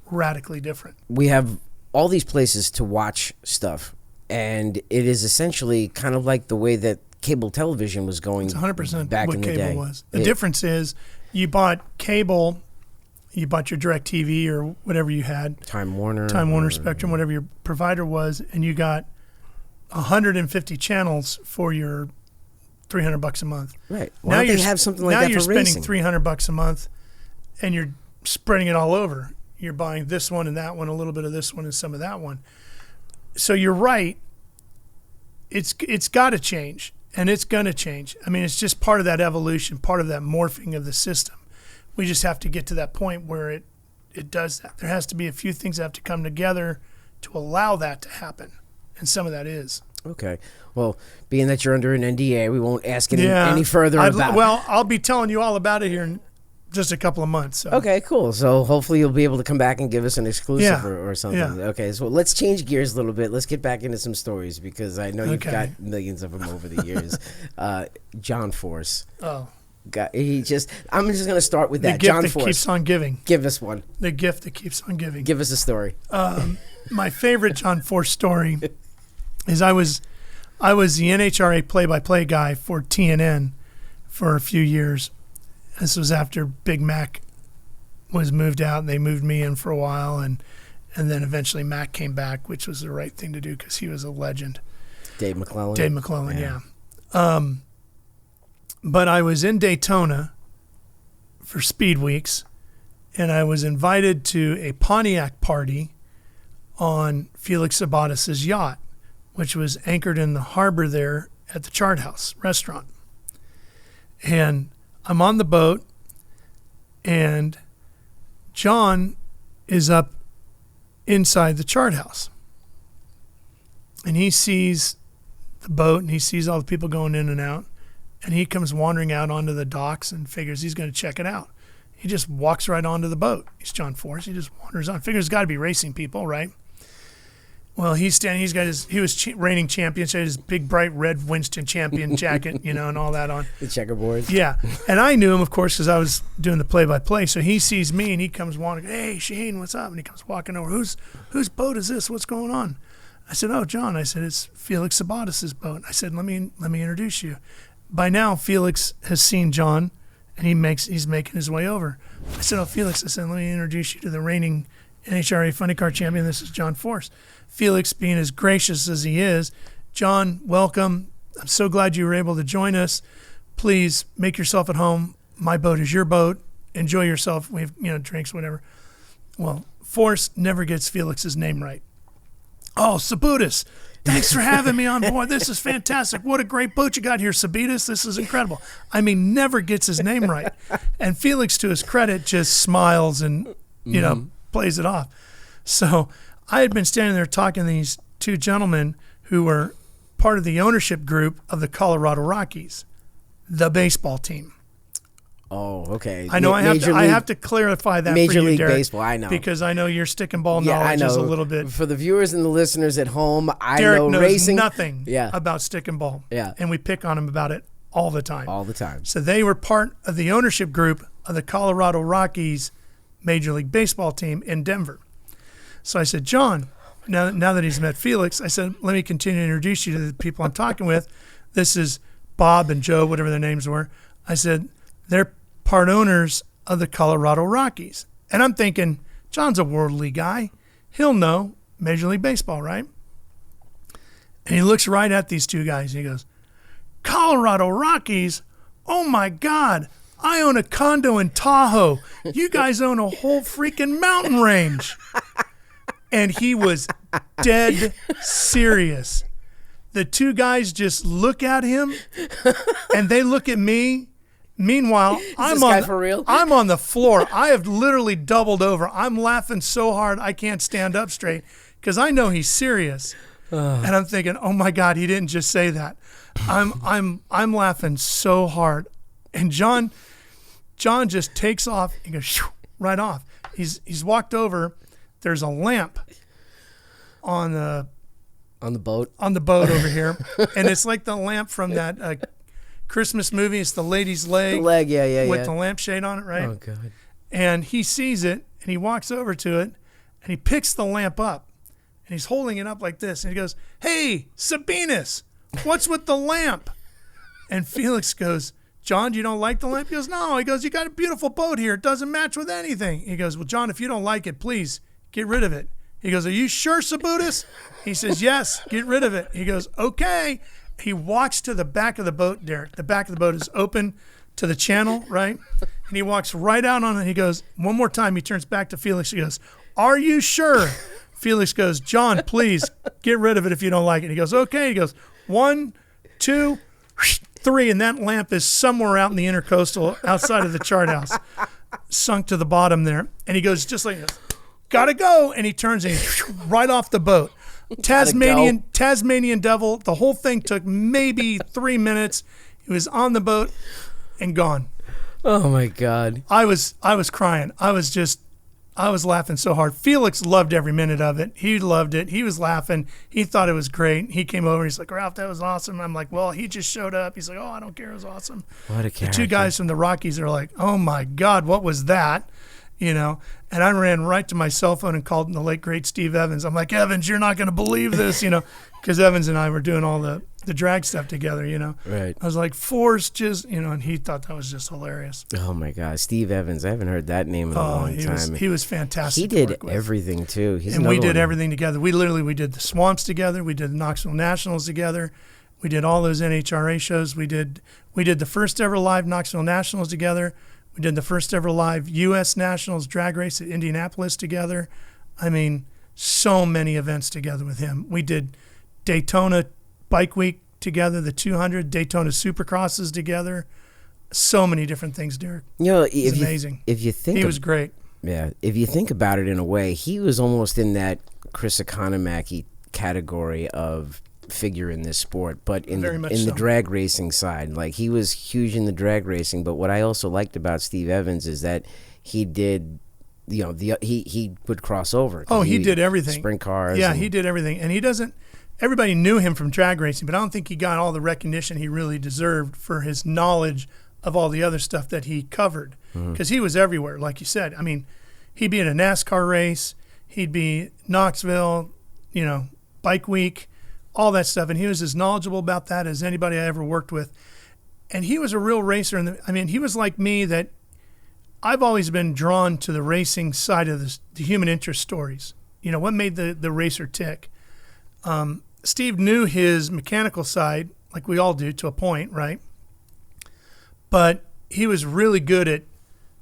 radically different. We have all these places to watch stuff, and it is essentially kind of like the way that cable television was going. It's 100% back what in the cable day. was. The difference is you bought cable, you bought your DirecTV or whatever you had, Time Warner, Spectrum, whatever your provider was, and you got 150 channels for your $300 a month. Right. Why don't they have something like that for racing? Now you're spending $300 a month, and you're spreading it all over. You're buying this one and that one, a little bit of this one and some of that one. So you're right. It's got to change, and it's going to change. I mean, it's just part of that evolution, part of that morphing of the system. We just have to get to that point where it does that. There has to be a few things that have to come together to allow that to happen, and some of that is. Okay. Well, being that you're under an NDA, we won't ask any further about it. Well, I'll be telling you all about it here in just a couple of months. So. Okay, cool. So hopefully you'll be able to come back and give us an exclusive or something. Yeah. Okay, so let's change gears a little bit. Let's get back into some stories because I know you've got millions of them over the years. John Force. Oh. I'm just going to start with that. The gift John that Force. keeps on giving. Give us one. The gift that keeps on giving. Give us a story. My favorite John Force story is I was the NHRA play-by-play guy for TNN for a few years. This was after Big Mac was moved out, and they moved me in for a while, and then eventually Mac came back, which was the right thing to do because he was a legend. Dave McClellan. Yeah. But I was in Daytona for Speed Weeks, and I was invited to a Pontiac party on Felix Sabates' yacht, which was anchored in the harbor there at the Chart House restaurant. And I'm on the boat, and John is up inside the Chart House. And he sees the boat, and he sees all the people going in and out. And he comes wandering out onto the docks and figures he's going to check it out. He just walks right onto the boat. He's John Force. He just wanders on. Figures got to be racing people, right? Well, he's standing. He was reigning champion. So he had his big, bright red Winston champion jacket, and all that on. The checkerboard. Yeah. And I knew him, of course, because I was doing the play-by-play. So he sees me, and he comes wandering. Hey, Sheheen, what's up? And he comes walking over. Whose boat is this? What's going on? I said, oh, John. I said, it's Felix Sabates' boat. I said, let me introduce you. By now, Felix has seen John, and he's making his way over. I said, oh, Felix, I said, let me introduce you to the reigning NHRA Funny Car Champion. This is John Force. Felix, being as gracious as he is, John, welcome. I'm so glad you were able to join us. Please make yourself at home. My boat is your boat. Enjoy yourself. We have, drinks, whatever. Well, Force never gets Felix's name right. Oh, Sabates, thanks for having me on board. This is fantastic. What a great boat you got here, Sabates. This is incredible. I mean, never gets his name right. And Felix, to his credit, just smiles and, plays it off. So I had been standing there talking to these two gentlemen who were part of the ownership group of the Colorado Rockies, the baseball team. Oh, okay. I know I have to clarify that Major for you, League Derek, Baseball, I know. because I know your stick and ball knowledge is a little bit. For the viewers and the listeners at home, Derek know knows racing. nothing about stick and ball. Yeah. And we pick on him about it all the time. All the time. So they were part of the ownership group of the Colorado Rockies Major League Baseball team in Denver. So I said, John, now that he's met Felix, I said, let me continue to introduce you to the people I'm talking with. This is Bob and Joe, whatever their names were. I said, they're part owners of the Colorado Rockies. And I'm thinking, John's a worldly guy. He'll know Major League Baseball, right? And he looks right at these two guys. And he goes, Colorado Rockies? Oh, my God. I own a condo in Tahoe. You guys own a whole freaking mountain range. And he was dead serious. The two guys just look at him, and they look at me. Meanwhile, I'm on the floor. I have literally doubled over. I'm laughing so hard I can't stand up straight because I know he's serious. And I'm thinking, oh my God, he didn't just say that. I'm laughing so hard. And John just takes off and goes shoo, right off. He's walked over. There's a lamp on the boat over here, and it's like the lamp from that Christmas movie. It's the lady's leg. The leg, yeah. With the lampshade on it, right? Oh, God. And he sees it, and he walks over to it, and he picks the lamp up, and he's holding it up like this, and he goes, hey, Sabates, what's with the lamp? And Felix goes, John, you don't like the lamp? He goes, no. He goes, you got a beautiful boat here. It doesn't match with anything. He goes, well, John, if you don't like it, please get rid of it. He goes, are you sure, Sabates? He says, yes, get rid of it. He goes, okay. He walks to the back of the boat, Derek. The back of the boat is open to the channel, right? And he walks right out on it. He goes, one more time, he turns back to Felix. He goes, are you sure? Felix goes, John, please get rid of it if you don't like it. He goes, okay. He goes, 1, 2, 3. And that lamp is somewhere out in the intercoastal outside of the Chart House, sunk to the bottom there. And he goes, just like this, gotta go. And he turns and he's right off the boat. Tasmanian devil. The whole thing took maybe 3 minutes. He was on the boat and gone. Oh my God. I was crying. I was laughing so hard. Felix loved every minute of it. He loved it. He was laughing. He thought it was great. He came over. He's like, Ralph, that was awesome. I'm like, well, he just showed up. He's like, oh, I don't care. It was awesome. What a character. The two guys from the Rockies are like, oh my God, what was that? And I ran right to my cell phone and called the late, great Steve Evans. I'm like, Evans, you're not going to believe this, because Evans and I were doing all the drag stuff together, Right. I was like, Force just, and he thought that was just hilarious. Oh, my God. Steve Evans. I haven't heard that name in a long time. He was fantastic. He did everything, too. And we did everything together. We did the Swamps together. We did the Knoxville Nationals together. We did all those NHRA shows. We did the first ever live Knoxville Nationals together. We did the first ever live U.S. Nationals drag race at Indianapolis together. I mean, so many events together with him. We did Daytona Bike Week together, the 200, Daytona Supercrosses together. So many different things, Derek. It's amazing. If you think he was great. Yeah, if you think about it in a way, he was almost in that Chris Economaki category of figure in this sport, but in the drag racing side. Like, he was huge in the drag racing, but what I also liked about Steve Evans is that he did, he would cross over. Oh, he did everything. Sprint cars. Yeah, he did everything. And he doesn't, everybody knew him from drag racing, but I don't think he got all the recognition he really deserved for his knowledge of all the other stuff that he covered. Because he was everywhere, like you said. I mean, he'd be in a NASCAR race, he'd be Knoxville, Bike Week, all that stuff. And he was as knowledgeable about that as anybody I ever worked with. And he was a real racer. He was like me, that I've always been drawn to the racing side of the human interest stories. What made the racer tick. Steve knew his mechanical side, like we all do to a point, right? But he was really good at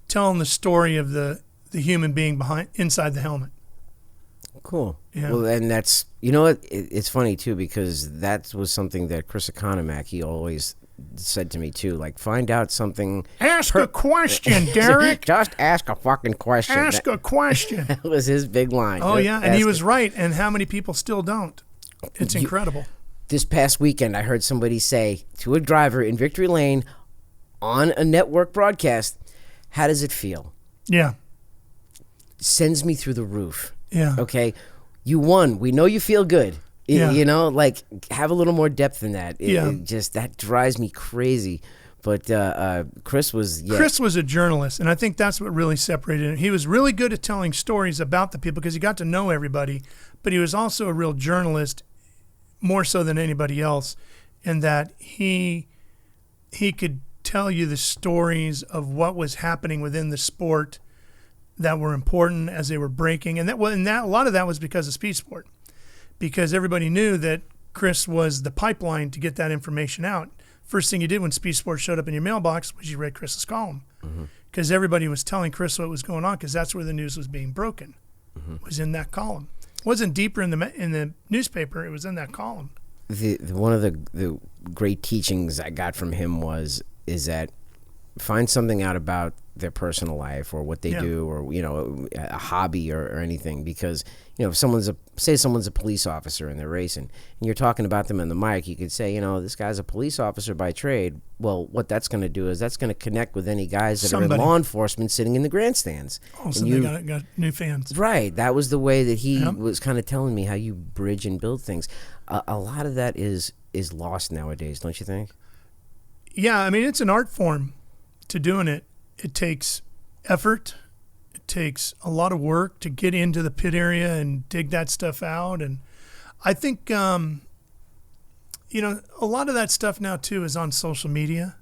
telling the story of the human being inside the helmet. Cool. Yeah. Well, and that's, what, it's funny too, because that was something that Chris Economaki always said to me too, like, find out something. Ask a question, Derek. Just ask a fucking question. Ask a question. That was his big line. Oh, yeah, and he was right, and how many people still don't? It's incredible. This past weekend, I heard somebody say to a driver in Victory Lane on a network broadcast, how does it feel? Yeah. Sends me through the roof. Yeah. Okay. You won. We know you feel good. Yeah. Like, have a little more depth than that. It just, that drives me crazy. But Chris was a journalist, and I think that's what really separated him. He was really good at telling stories about the people because he got to know everybody, but he was also a real journalist, more so than anybody else, in that he could tell you the stories of what was happening within the sport that were important as they were breaking, and a lot of that was because of speed sport, because everybody knew that Chris was the pipeline to get that information out. First thing you did when speed sport showed up in your mailbox was you read Chris's column, because everybody was telling Chris what was going on, because that's where the news was being broken, was in that column. It wasn't deeper in the newspaper; it was in that column. One of the great teachings I got from him is that find something out about their personal life or what they do, or a hobby or anything, because if someone's a police officer and they're racing and you're talking about them in the mic, you could say, this guy's a police officer by trade. Well, what that's going to do is that's going to connect with any guys that are in law enforcement sitting in the grandstands. Oh, so they got new fans. Right. That was the way that he was kind of telling me how you bridge and build things. A lot of that is lost nowadays, don't you think? Yeah, it's an art form to doing it. It takes effort. It takes a lot of work to get into the pit area and dig that stuff out. And I think, a lot of that stuff now too is on social media,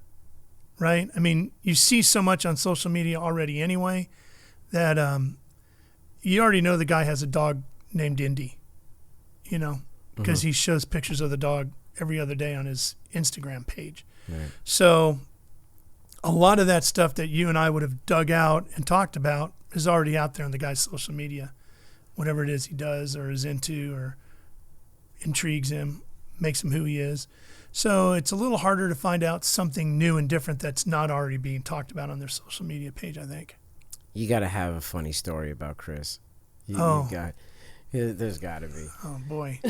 right? You see so much on social media already anyway that you already know the guy has a dog named Indy, because he shows pictures of the dog every other day on his Instagram page. Right. So a lot of that stuff that you and I would have dug out and talked about is already out there on the guy's social media. Whatever it is he does or is into or intrigues him, makes him who he is. So it's a little harder to find out something new and different that's not already being talked about on their social media page, I think. You got to have a funny story about Chris. There's got to be. Oh, boy.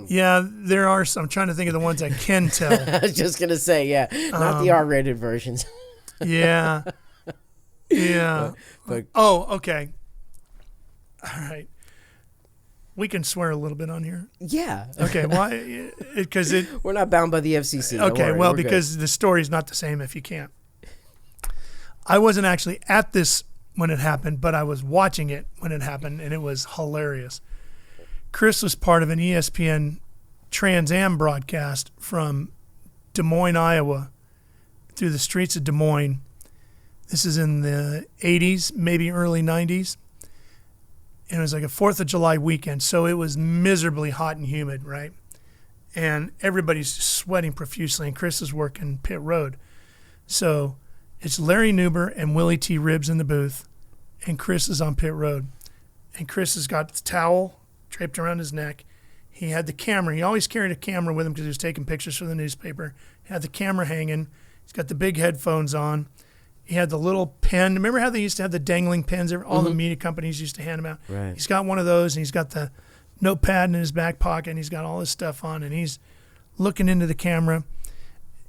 Yeah, there are some. I'm trying to think of the ones I can tell. I was just going to say, not the R-rated versions. Yeah. But, okay. All right. We can swear a little bit on here. Yeah. Okay. Why? Because we're not bound by the FCC. Okay. Well, because the story's not the same if you can't. I wasn't actually at this when it happened, but I was watching it when it happened, and it was hilarious. Chris was part of an ESPN Trans Am broadcast from Des Moines, Iowa, through the streets of Des Moines. This is in the 80s, maybe early 90s. And it was like a 4th of July weekend, so it was miserably hot and humid, right? and everybody's sweating profusely, and Chris is working pit road. So it's Larry Nuber and Willie T. Ribbs in the booth, and Chris is on pit road. And Chris has got the towel draped around his neck. He had the camera. He always carried a camera with him because he was taking pictures for the newspaper. He had the camera hanging. He's got the big headphones on. He had the little pen. Remember how they used to have the dangling pens? All the media companies used to hand them out. Right. He's got one of those, and he's got the notepad in his back pocket, and he's got all his stuff on, and he's looking into the camera.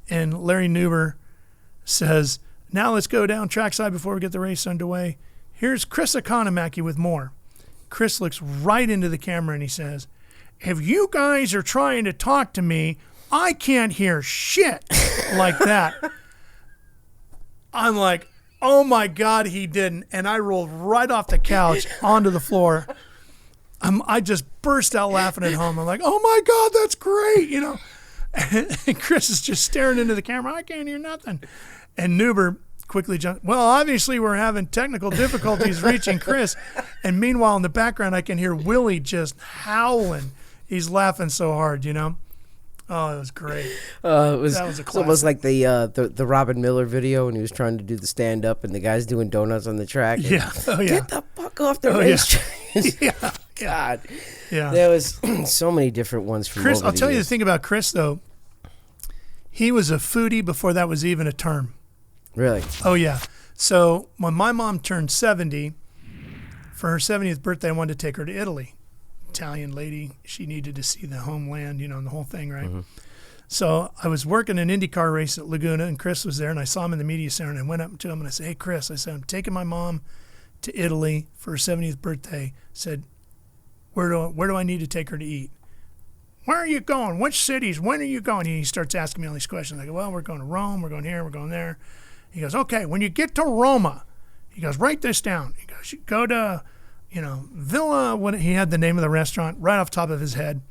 And Larry Nuber says, now let's go down trackside before we get the race underway. Here's Chris Economaki with more. Chris looks right into the camera, and he says, if you guys are trying to talk to me, I can't hear shit like that. I'm like, oh my God, he didn't. And I rolled right off the couch onto the floor. I just burst out laughing at home. I'm like, oh my God, that's great, you know. And Chris is just staring into the camera. I can't hear nothing. And Nuber quickly jumped. Well, obviously we're having technical difficulties reaching Chris. And meanwhile, in the background, I can hear Willie just howling. He's laughing so hard, you know. Oh, it was great. That was a classic. It's almost like the Robin Miller video when he was trying to do the stand up and the guy's doing donuts on the track. Yeah. Oh, yeah. Get the fuck off the racetrack. Yeah. God. Yeah. There was so many different ones from Chris, over I'll the tell you the years. thing about Chris, though. He was a foodie before that was even a term. Really? Oh, yeah. So when my mom turned 70, for her 70th birthday, I wanted to take her to Italy. Italian lady, she needed to see the homeland, you know, and the whole thing, right? Mm-hmm. So I was working an IndyCar race at Laguna, and Chris was there, and I saw him in the media center, and I went up to him, and I said, hey, Chris, I said, I'm taking my mom to Italy for her 70th birthday. I said, where do I need to take her to eat? Where are you going? Which cities? When are you going? And he starts asking me all these questions. I go, well, we're going to Rome. We're going here. We're going there. He goes, okay, when you get to Roma, he goes, write this down. He goes, you go to, you know, Villa. He had the name of the restaurant right off the top of his head.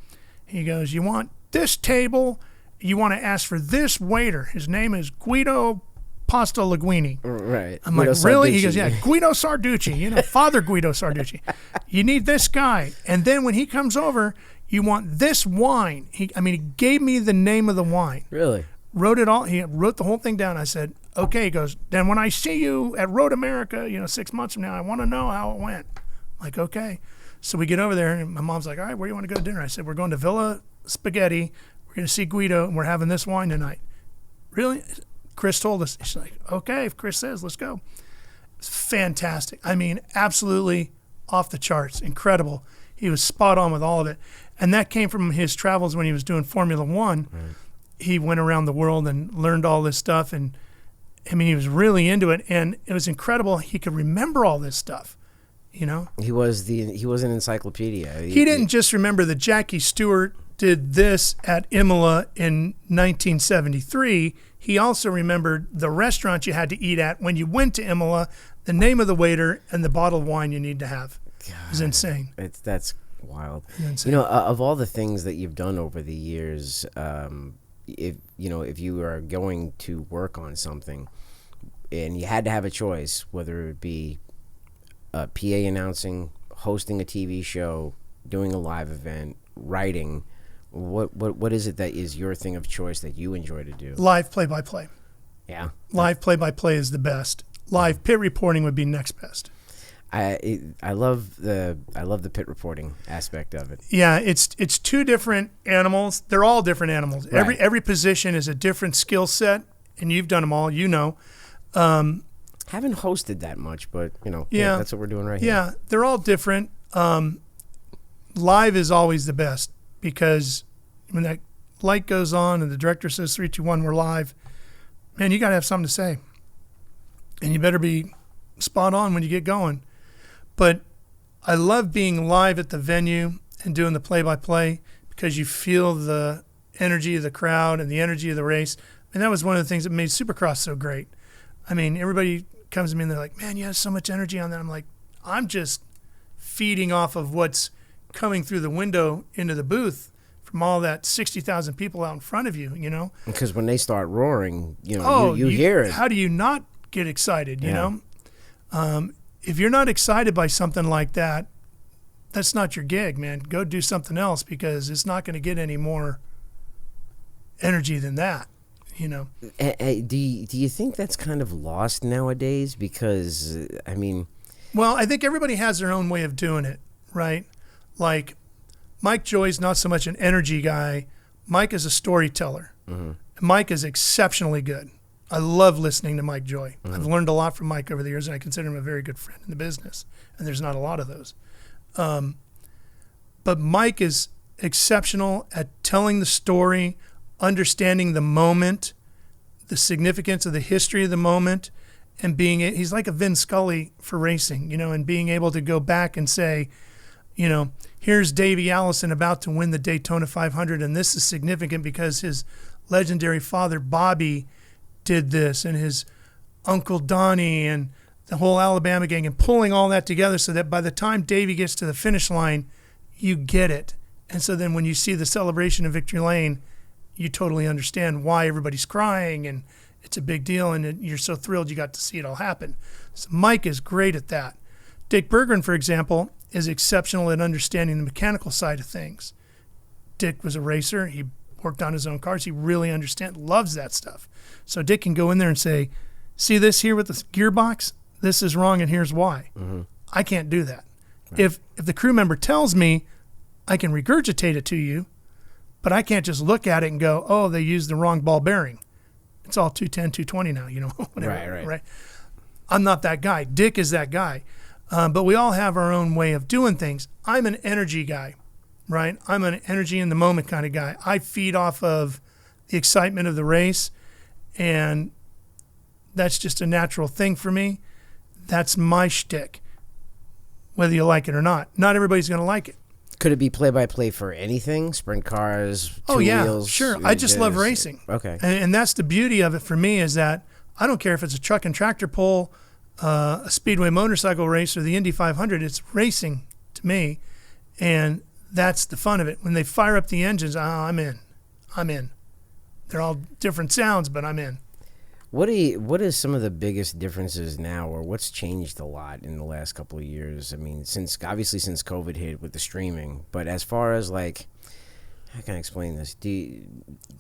He goes, you want this table. You want to ask for this waiter. His name is Guido Pastalanguini. Right. I'm Guido like, really? Sarducci. He goes, yeah, Guido Sarducci, you know, Father Guido Sarducci. You need this guy. And then when he comes over, you want this wine. He gave me the name of the wine. Really? Wrote it all. He wrote the whole thing down. I said, okay. He goes, then when I see you at Road America, you know, 6 months from now, I want to know how it went. I'm like, okay. So we get over there, and my mom's like, all right, where do you want to go to dinner? I said, we're going to Villa Spaghetti. We're going to see Guido, and we're having this wine tonight. Really? Chris told us. She's like, okay, if Chris says, let's go. It's fantastic. I mean, absolutely off the charts. Incredible. He was spot on with all of it. And that came from his travels when he was doing Formula One. Right. He went around the world and learned all this stuff. And, I mean, he was really into it. And it was incredible. He could remember all this stuff, you know? He was an encyclopedia. He didn't just remember that Jackie Stewart did this at Imola in 1973. He also remembered the restaurant you had to eat at when you went to Imola, the name of the waiter, and the bottle of wine you need to have. God, it was insane. That's wild. You know, of all the things that you've done over the years, if you are going to work on something and you had to have a choice, whether it be PA announcing, hosting a TV show, doing a live event, writing, what is it that is your thing of choice that you enjoy to do? Live play-by-play. Yeah. Live play-by-play is the best. Live pit reporting would be next best. I love the pit reporting aspect of it. Yeah, it's two different animals. They're all different animals. Right. Every position is a different skill set, and you've done them all. You know. Haven't hosted that much, but yeah, that's what we're doing right here. Yeah, they're all different. Live is always the best because when that light goes on and the director says 3, 2, 1, we're live. Man, you got to have something to say, and you better be spot on when you get going. But I love being live at the venue and doing the play-by-play because you feel the energy of the crowd and the energy of the race. And that was one of the things that made Supercross so great. I mean, everybody comes to me and they're like, man, you have so much energy on that. I'm like, I'm just feeding off of what's coming through the window into the booth from all that 60,000 people out in front of you, you know? Because when they start roaring, you hear it. How do you not get excited, you know? If you're not excited by something like that, that's not your gig, man. Go do something else because it's not going to get any more energy than that, you know. Do you think that's kind of lost nowadays? Because, I mean... Well, I think everybody has their own way of doing it, right? Like, Mike Joy's not so much an energy guy. Mike is a storyteller. Mm-hmm. Mike is exceptionally good. I love listening to Mike Joy. Mm-hmm. I've learned a lot from Mike over the years, and I consider him a very good friend in the business, and there's not a lot of those. But Mike is exceptional at telling the story, understanding the moment, the significance of the history of the moment, and he's like a Vin Scully for racing, you know, and being able to go back and say, you know, here's Davey Allison about to win the Daytona 500, and this is significant because his legendary father, Bobby, did this, and his Uncle Donnie, and the whole Alabama gang, and pulling all that together so that by the time Davey gets to the finish line, you get it. And so then when you see the celebration in Victory Lane, you totally understand why everybody's crying, and it's a big deal, and you're so thrilled you got to see it all happen. So Mike is great at that. Dick Berggren, for example, is exceptional at understanding the mechanical side of things. Dick was a racer. He worked on his own cars. He really loves that stuff. So Dick can go in there and say, see this here with the gearbox? This is wrong, and here's why. Mm-hmm. I can't do that. Right. If the crew member tells me, I can regurgitate it to you, but I can't just look at it and go, oh, they used the wrong ball bearing. It's all 210, 220 now, you know, whatever. Right. I'm not that guy. Dick is that guy. But we all have our own way of doing things. I'm an energy guy, right? I'm an energy in the moment kind of guy. I feed off of the excitement of the race, and that's just a natural thing for me. That's my shtick, whether you like it or not. Not everybody's going to like it. Could it be play-by-play for anything? Sprint cars, two wheels? Sure. I just love racing. Okay. And that's the beauty of it for me, is that I don't care if it's a truck and tractor pull, a speedway motorcycle race, or the Indy 500. It's racing to me, and that's the fun of it. When they fire up the engines, I'm in. They're all different sounds, but I'm in. What is some of the biggest differences now, or what's changed a lot in the last couple of years? I mean, since COVID hit with the streaming, but as far as like, how can I explain this?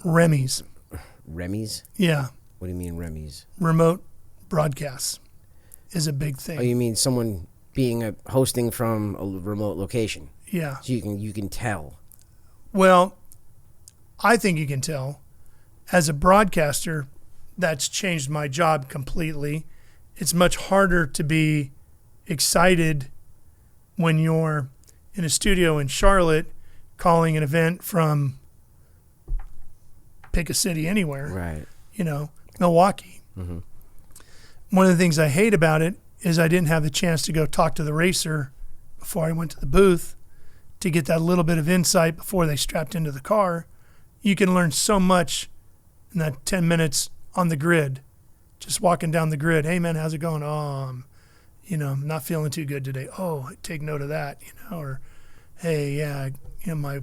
Remis. Remis? Yeah. What do you mean remis? Remote broadcasts is a big thing. Oh, you mean someone hosting from a remote location? Yeah. So you can tell. Well, I think you can tell. As a broadcaster, that's changed my job completely. It's much harder to be excited when you're in a studio in Charlotte calling an event from pick a city anywhere. Right. You know, Milwaukee. Mm-hmm. One of the things I hate about it is I didn't have the chance to go talk to the racer before I went to the booth to get that little bit of insight before they strapped into the car. You can learn so much in that 10 minutes on the grid, just walking down the grid. Hey man, how's it going? Oh, I'm not feeling too good today. Oh, take note of that, or hey, yeah, my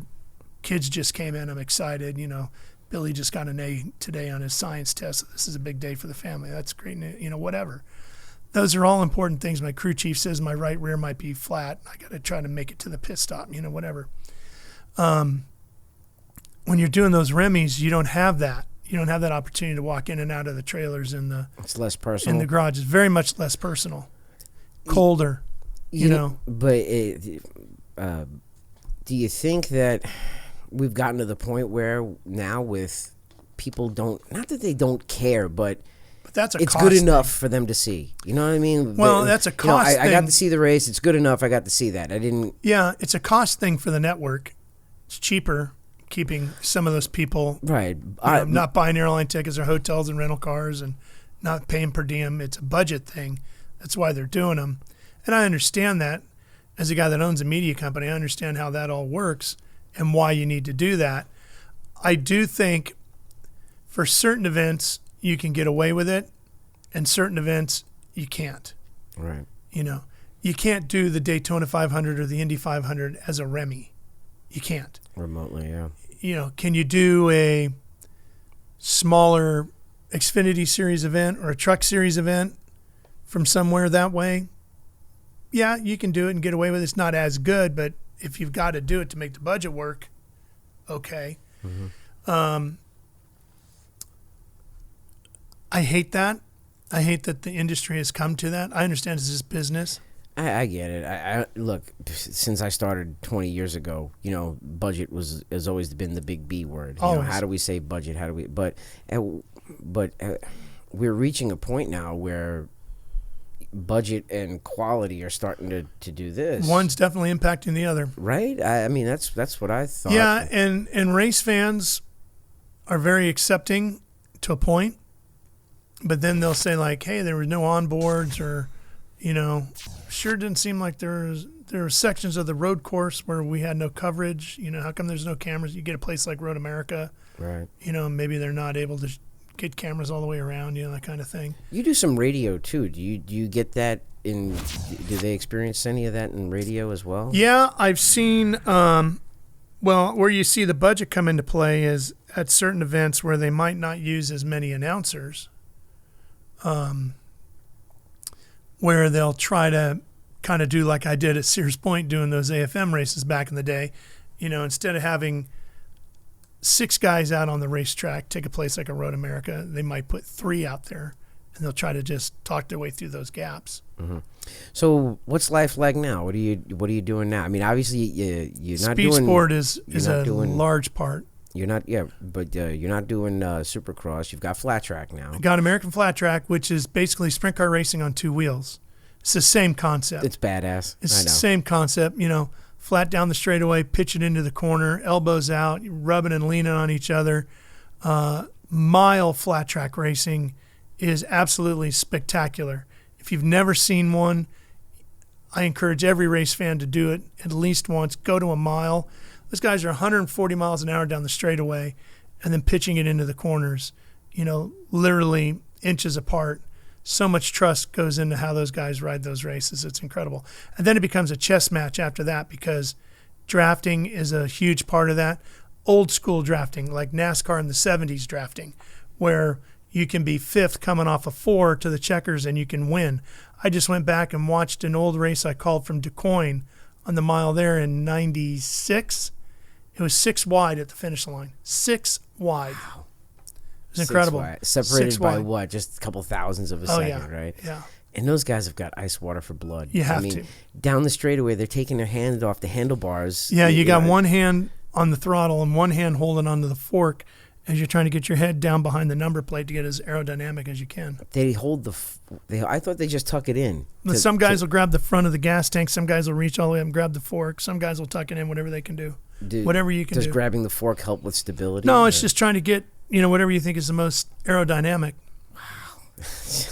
kids just came in. I'm excited. Billy just got an A today on his science test. So this is a big day for the family. That's great. Whatever. Those are all important things. My crew chief says my right rear might be flat. I got to try to make it to the pit stop, whatever. When you're doing those remis, you don't have that. You don't have that opportunity to walk in and out of the trailers it's less personal. In the garage. It's very much less personal. Colder, But do you think that we've gotten to the point where now with people not that they don't care, but that's it's good enough for them to see. You know what I mean? Well, that's a cost thing. I got to see the race. It's good enough. I got to see that. I didn't. Yeah, it's a cost thing for the network. It's cheaper keeping some of those people right, not buying airline tickets or hotels and rental cars and not paying per diem. It's a budget thing. That's why they're doing them. And I understand that. As a guy that owns a media company, I understand how that all works and why you need to do that. I do think for certain events you can get away with it, and certain events you can't. Right. You can't do the Daytona 500 or the Indy 500 as a Remy. You can't. Remotely, yeah. Can you do a smaller Xfinity Series event or a Truck Series event from somewhere that way? Yeah, you can do it and get away with it. It's not as good, but if you've got to do it to make the budget work, okay. Mm-hmm. I hate that. I hate that the industry has come to that. I understand it's just business. I get it. I look, since I started 20 years ago, budget has always been the big B word. How do we save budget? How do we? But we're reaching a point now where budget and quality are starting to do this. One's definitely impacting the other. Right? I mean, that's what I thought. Yeah, and race fans are very accepting to a point, but then they'll say like, hey, there were no onboards, or, sure didn't seem like there were sections of the road course where we had no coverage. How come there's no cameras? You get a place like Road America. Right. Maybe they're not able to get cameras all the way around, that kind of thing. You do some radio too. Do you get that in? Do they experience any of that in radio as well? Yeah, I've seen. Where you see the budget come into play is at certain events where they might not use as many announcers, where they'll try to kind of do like I did at Sears Point doing those AFM races back in the day. Instead of having 6 guys out on the racetrack, take a place like a Road America, they might put 3 out there, and they'll try to just talk their way through those gaps. Mm-hmm. So what's life like now? What are you doing now? I mean, obviously you're not doing... Speed sport is a large part. You're not, but you're not doing Supercross. You've got flat track now. I got American flat track, which is basically sprint car racing on 2 wheels. It's the same concept. It's badass. It's the same concept, flat down the straightaway, pitch it into the corner, elbows out, rubbing and leaning on each other. Mile flat track racing is absolutely spectacular. If you've never seen one, I encourage every race fan to do it at least once. Go to a mile. Those guys are 140 miles an hour down the straightaway and then pitching it into the corners, literally inches apart. So much trust goes into how those guys ride those races. It's incredible. And then it becomes a chess match after that, because drafting is a huge part of that. Old school drafting, like NASCAR in the 70s drafting, where you can be 5th coming off a 4 to the checkers and you can win. I just went back and watched an old race I called from DuQuoin on the mile there in 96. It was 6 wide at the finish line. 6 wide. Wow. It was incredible. Separated by what? Just a couple thousandths of a second, right? Yeah. And those guys have got ice water for blood. You have to. Down the straightaway, they're taking their hand off the handlebars. Yeah, you got one hand on the throttle and one hand holding onto the fork as you're trying to get your head down behind the number plate to get as aerodynamic as you can. They hold I thought they just tuck it in. But some guys will grab the front of the gas tank. Some guys will reach all the way up and grab the fork. Some guys will tuck it in, whatever they can do. Whatever you can do. Does grabbing the fork help with stability? No, it's just trying to get, whatever you think is the most aerodynamic. Wow.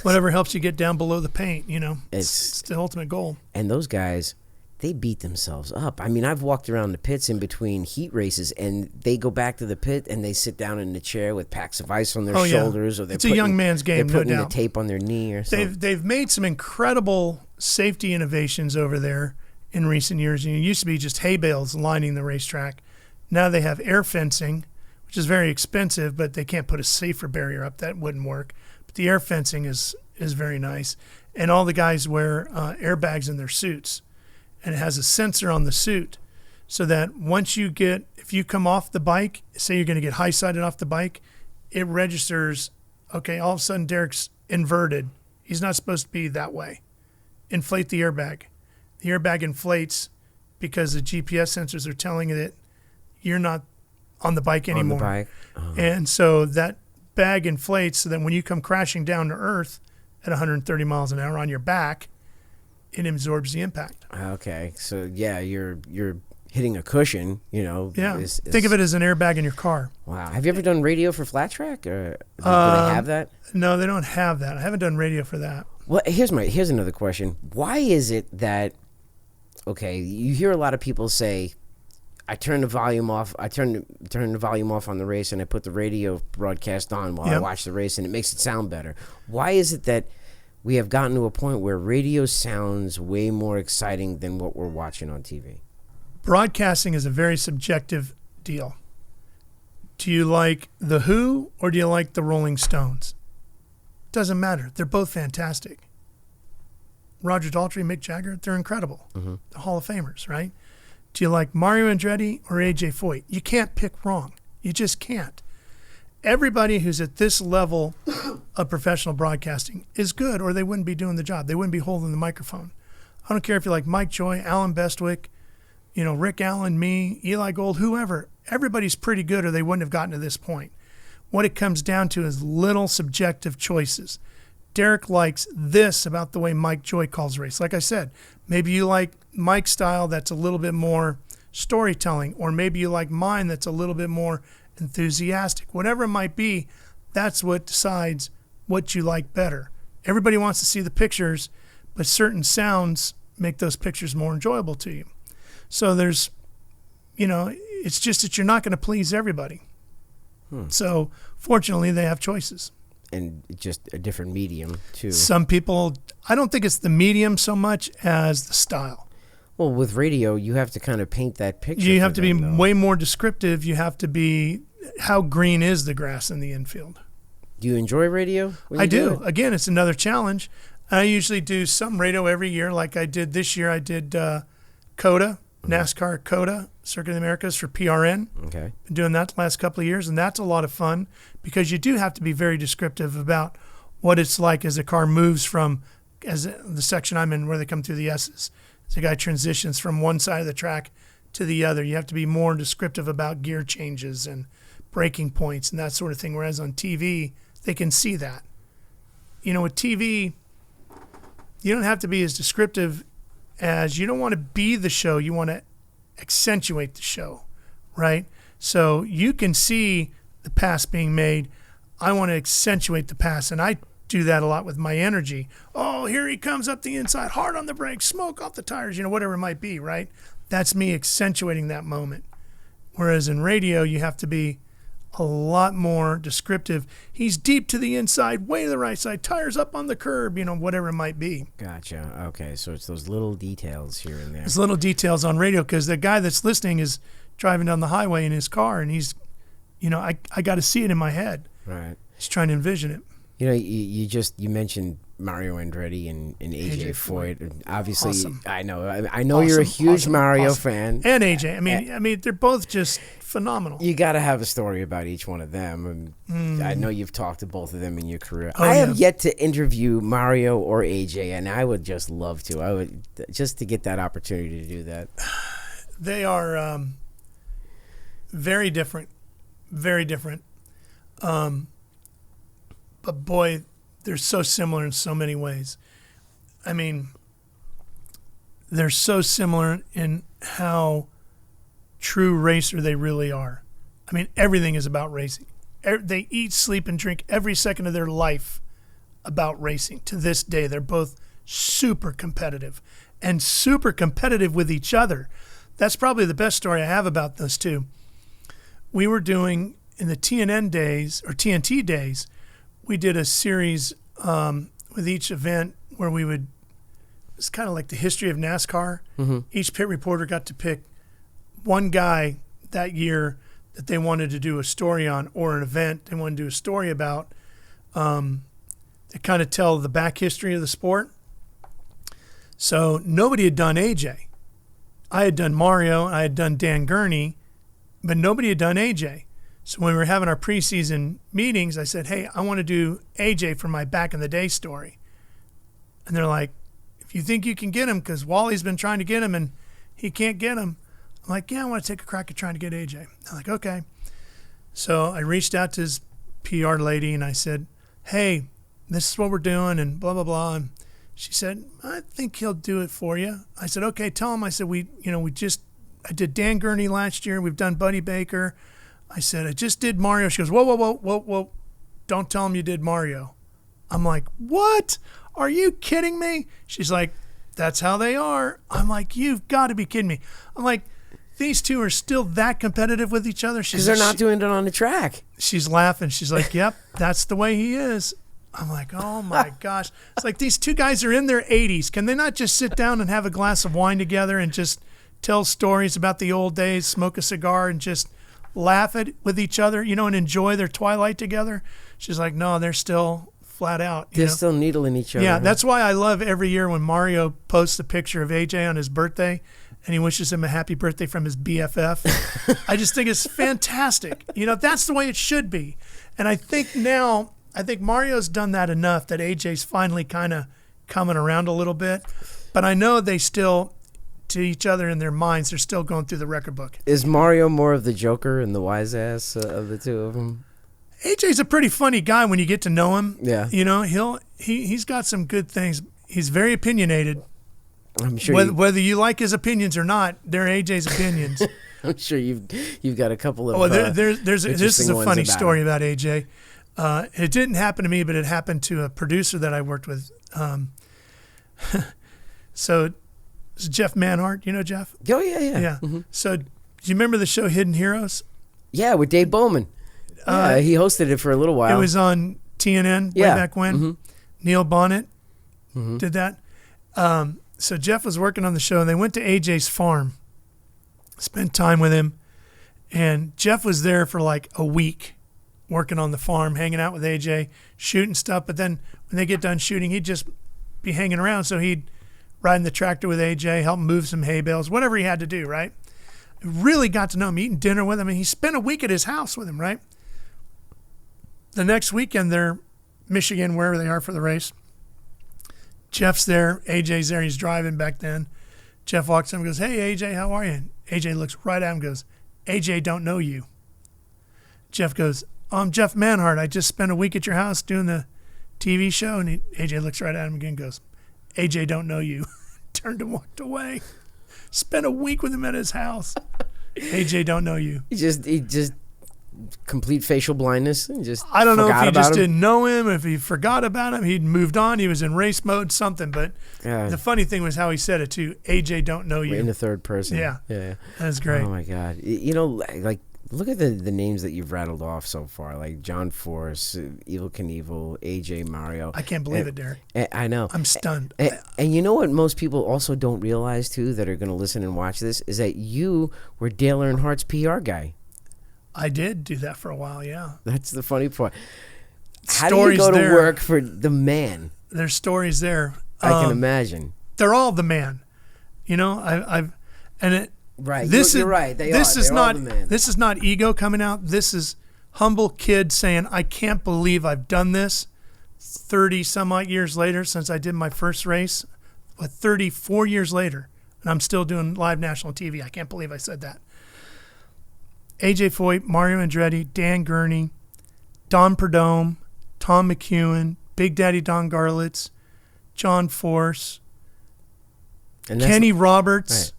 Whatever helps you get down below the paint, It's the ultimate goal. And those guys, they beat themselves up. I mean, I've walked around the pits in between heat races, and they go back to the pit and they sit down in the chair with packs of ice on their shoulders, or it's a young man's game. They're putting the tape on their knee or something. They've made some incredible safety innovations over there in recent years. It used to be just hay bales lining the racetrack. Now they have air fencing, which is very expensive, but they can't put a safer barrier up. That wouldn't work. But the air fencing is very nice. And all the guys wear airbags in their suits. And it has a sensor on the suit so that if you come off the bike, say you're going to get high-sided off the bike, it registers, okay, all of a sudden Derek's inverted. He's not supposed to be that way. Inflate the airbag. The airbag inflates because the GPS sensors are telling it that you're not on the bike anymore. On the bike. Oh. And so that bag inflates so that when you come crashing down to earth at 130 miles an hour on your back, it absorbs the impact. Okay. So, yeah, you're hitting a cushion, Yeah. Think of it as an airbag in your car. Wow. Have you ever done radio for flat track? Or do they have that? No, they don't have that. I haven't done radio for that. Well, here's another question. Why is it that, okay, you hear a lot of people say, I turn the volume off. I turn the volume off on the race, and I put the radio broadcast on while I watch the race, and it makes it sound better. Why is it that we have gotten to a point where radio sounds way more exciting than what we're watching on TV? Broadcasting is a very subjective deal. Do you like The Who or do you like the Rolling Stones? Doesn't matter. They're both fantastic. Roger Daltrey, Mick Jagger, they're incredible. Mm-hmm. The Hall of Famers, right? Do you like Mario Andretti or AJ Foyt? You can't pick wrong. You just can't. everybody who's at this level of professional broadcasting is good, or they wouldn't be doing the job. They wouldn't be holding the microphone. I don't care if you're like Mike Joy, Alan Bestwick, Rick Allen, me, Eli Gold, whoever. Everybody's pretty good, or they wouldn't have gotten to this point. What it comes down to is little subjective choices. Derek likes this about the way Mike Joy calls race. Like I said, maybe you like Mike's style that's a little bit more storytelling, or maybe you like mine that's a little bit more enthusiastic. Whatever it might be, that's what decides what you like better. Everybody wants to see the pictures, but certain sounds make those pictures more enjoyable to you. So there's, it's just that you're not going to please everybody. So fortunately, they have choices. And just a different medium, too. Some people, I don't think it's the medium so much as the style. Well, with radio, you have to kind of paint that picture. You have to be way more descriptive. You have to be, how green is the grass in the infield? Do you enjoy radio? I do. Again, it's another challenge. I usually do some radio every year. Like I did this year, I did COTA, NASCAR COTA, Circuit of the Americas for PRN. Okay. Been doing that the last couple of years, and that's a lot of fun because you do have to be very descriptive about what it's like as a car moves from, as the section I'm in where they come through the S's. As a guy transitions from one side of the track to the other, you have to be more descriptive about gear changes and braking points and that sort of thing, whereas on TV, they can see that. With TV, you don't have to be as descriptive as, you don't want to be the show, you want to accentuate the show, right? So you can see the pass being made. I want to accentuate the pass, and I do that a lot with my energy. Oh, here he comes up the inside, hard on the brakes, smoke off the tires, whatever it might be, right? That's me accentuating that moment. Whereas in radio, you have to be a lot more descriptive. He's deep to the inside, way to the right side, tires up on the curb, whatever it might be. Gotcha. Okay, so it's those little details here and there. There's little details on radio because the guy that's listening is driving down the highway in his car, and he's, I got to see it in my head. Right. He's trying to envision it. You mentioned Mario Andretti and AJ Foyt. Obviously, awesome. I know you're a huge Mario fan. And AJ. I mean, they're both just phenomenal. You got to have a story about each one of them. I know you've talked to both of them in your career. Oh, I have yet to interview Mario or AJ, and I would just love to. I would just to get that opportunity to do that. They are very different, very different. But boy, they're so similar in so many ways. I mean, they're so similar in how true racer they really are. I mean, everything is about racing. They eat, sleep, and drink every second of their life about racing. To this day, they're both super competitive and super competitive with each other. That's probably the best story I have about those two. We were doing, in the TNT days, we did a series with each event where it's kind of like the history of NASCAR. Mm-hmm. Each pit reporter got to pick one guy that year that they wanted to do a story on, or an event they wanted to do a story about. They kind of tell the back history of the sport. So nobody had done AJ. I had done Mario, I had done Dan Gurney, but nobody had done AJ. So when we were having our preseason meetings, I said, hey, I want to do AJ for my back in the day story. And they're like, if you think you can get him, because Wally's been trying to get him and he can't get him. I'm like, yeah, I want to take a crack at trying to get AJ. They're like, okay. So I reached out to his PR lady and I said, hey, this is what we're doing and blah, blah, blah. And she said, I think he'll do it for you. I said, okay, tell him. I said, I did Dan Gurney last year. We've done Buddy Baker. I said, I just did Mario. She goes, whoa. Don't tell him you did Mario. I'm like, what? Are you kidding me? She's like, that's how they are. I'm like, you've got to be kidding me. I'm like, these two are still that competitive with each other? Because they're not doing it on the track. She's laughing. She's like, yep, that's the way he is. I'm like, oh my gosh. It's like these two guys are in their 80s. Can they not just sit down and have a glass of wine together and just tell stories about the old days, smoke a cigar, and just laugh with each other, and enjoy their twilight together? She's like, no, they're still flat out. They're still needling each other. Yeah, that's why I love every year when Mario posts a picture of AJ on his birthday and he wishes him a happy birthday from his BFF. I just think it's fantastic. That's the way it should be. And I think Mario's done that enough that AJ's finally kind of coming around a little bit. But I know they still, to each other in their minds, they're still going through the record book. Is Mario more of the joker and the wise ass of the two of them? AJ's a pretty funny guy when you get to know him. Yeah. You know, he's got some good things. He's very opinionated. I'm sure whether you like his opinions or not, they're AJ's opinions. I'm sure you've got a couple of. Oh, this is a funny story about AJ. It didn't happen to me, but it happened to a producer that I worked with. So, it's Jeff Manhart. You know Jeff? Oh yeah. Yeah. Mm-hmm. So, do you remember the show Hidden Heroes? Yeah, with Dave Bowman. Yeah, he hosted it for a little while. It was on TNN way back when. Mm-hmm. Neil Bonnet did that. So Jeff was working on the show, and they went to AJ's farm, spent time with him, and Jeff was there for like a week working on the farm, hanging out with AJ, shooting stuff. But then when they get done shooting, he'd just be hanging around. So he'd ride in the tractor with AJ, help move some hay bales, whatever he had to do, right? Really got to know him, eating dinner with him, and he spent a week at his house with him, right? The next weekend, they're Michigan, wherever they are for the race. Jeff's there. AJ's there. He's driving back then. Jeff walks in and goes, "Hey, AJ, how are you?" And AJ looks right at him and goes, "AJ don't know you." Jeff goes, "I'm Jeff Manhart. I just spent a week at your house doing the TV show." And AJ looks right at him again and goes, "AJ don't know you." Turned and walked away. Spent a week with him at his house. AJ don't know you. He just complete facial blindness. I don't know if he just didn't know him, if he forgot about him, he'd moved on, he was in race mode, something. But the funny thing was how he said it too. AJ don't know you. In the third person. Yeah. That's great. Oh my God. You know, like look at the names that you've rattled off so far, like John Force, Evel Knievel, AJ, Mario. I can't believe it, Derek. I know. I'm stunned. And you know what most people also don't realize too, that are going to listen and watch this, is that you were Dale Earnhardt's PR guy. I did do that for a while, yeah. That's the funny part. How do you go to work for the man? There's stories there. I can imagine. They're all the man. You know, right. You're right. This is not ego coming out. This is humble kid saying, "I can't believe I've done this 30 some odd years later since I did my first race, but 34 years later, and I'm still doing live national TV. I can't believe I said that." AJ Foyt, Mario Andretti, Dan Gurney, Don Perdome, Tom McEwen, Big Daddy Don Garlitz, John Force, Kenny Roberts, right.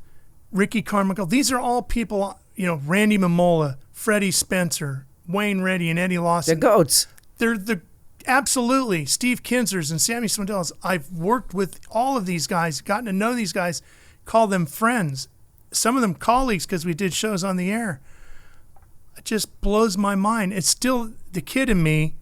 Ricky Carmichael. These are all people, you know, Randy Mamola, Freddie Spencer, Wayne Reddy, and Eddie Lawson. The GOATs. They're absolutely Steve Kinzers and Sammy Swendells. I've worked with all of these guys, gotten to know these guys, call them friends, some of them colleagues because we did shows on the air. It just blows my mind. It's still, the kid in me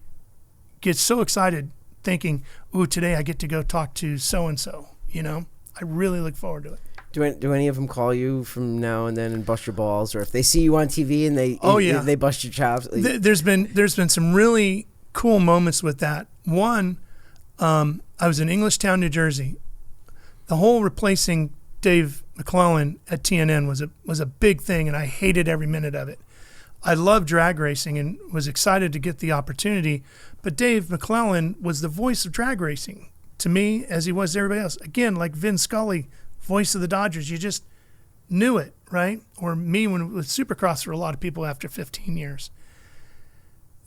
gets so excited thinking, "Ooh, today I get to go talk to so-and-so," you know? I really look forward to it. Do any of them call you from now and then and bust your balls, or if they see you on TV and they bust your chops? There's been some really cool moments with that. One, I was in Englishtown, New Jersey. The whole replacing Dave McClellan at TNN was a big thing, and I hated every minute of it. I loved drag racing and was excited to get the opportunity, but Dave McClellan was the voice of drag racing to me as he was to everybody else. Again, like Vin Scully, voice of the Dodgers, you just knew it, right? Or me with Supercross for a lot of people after 15 years.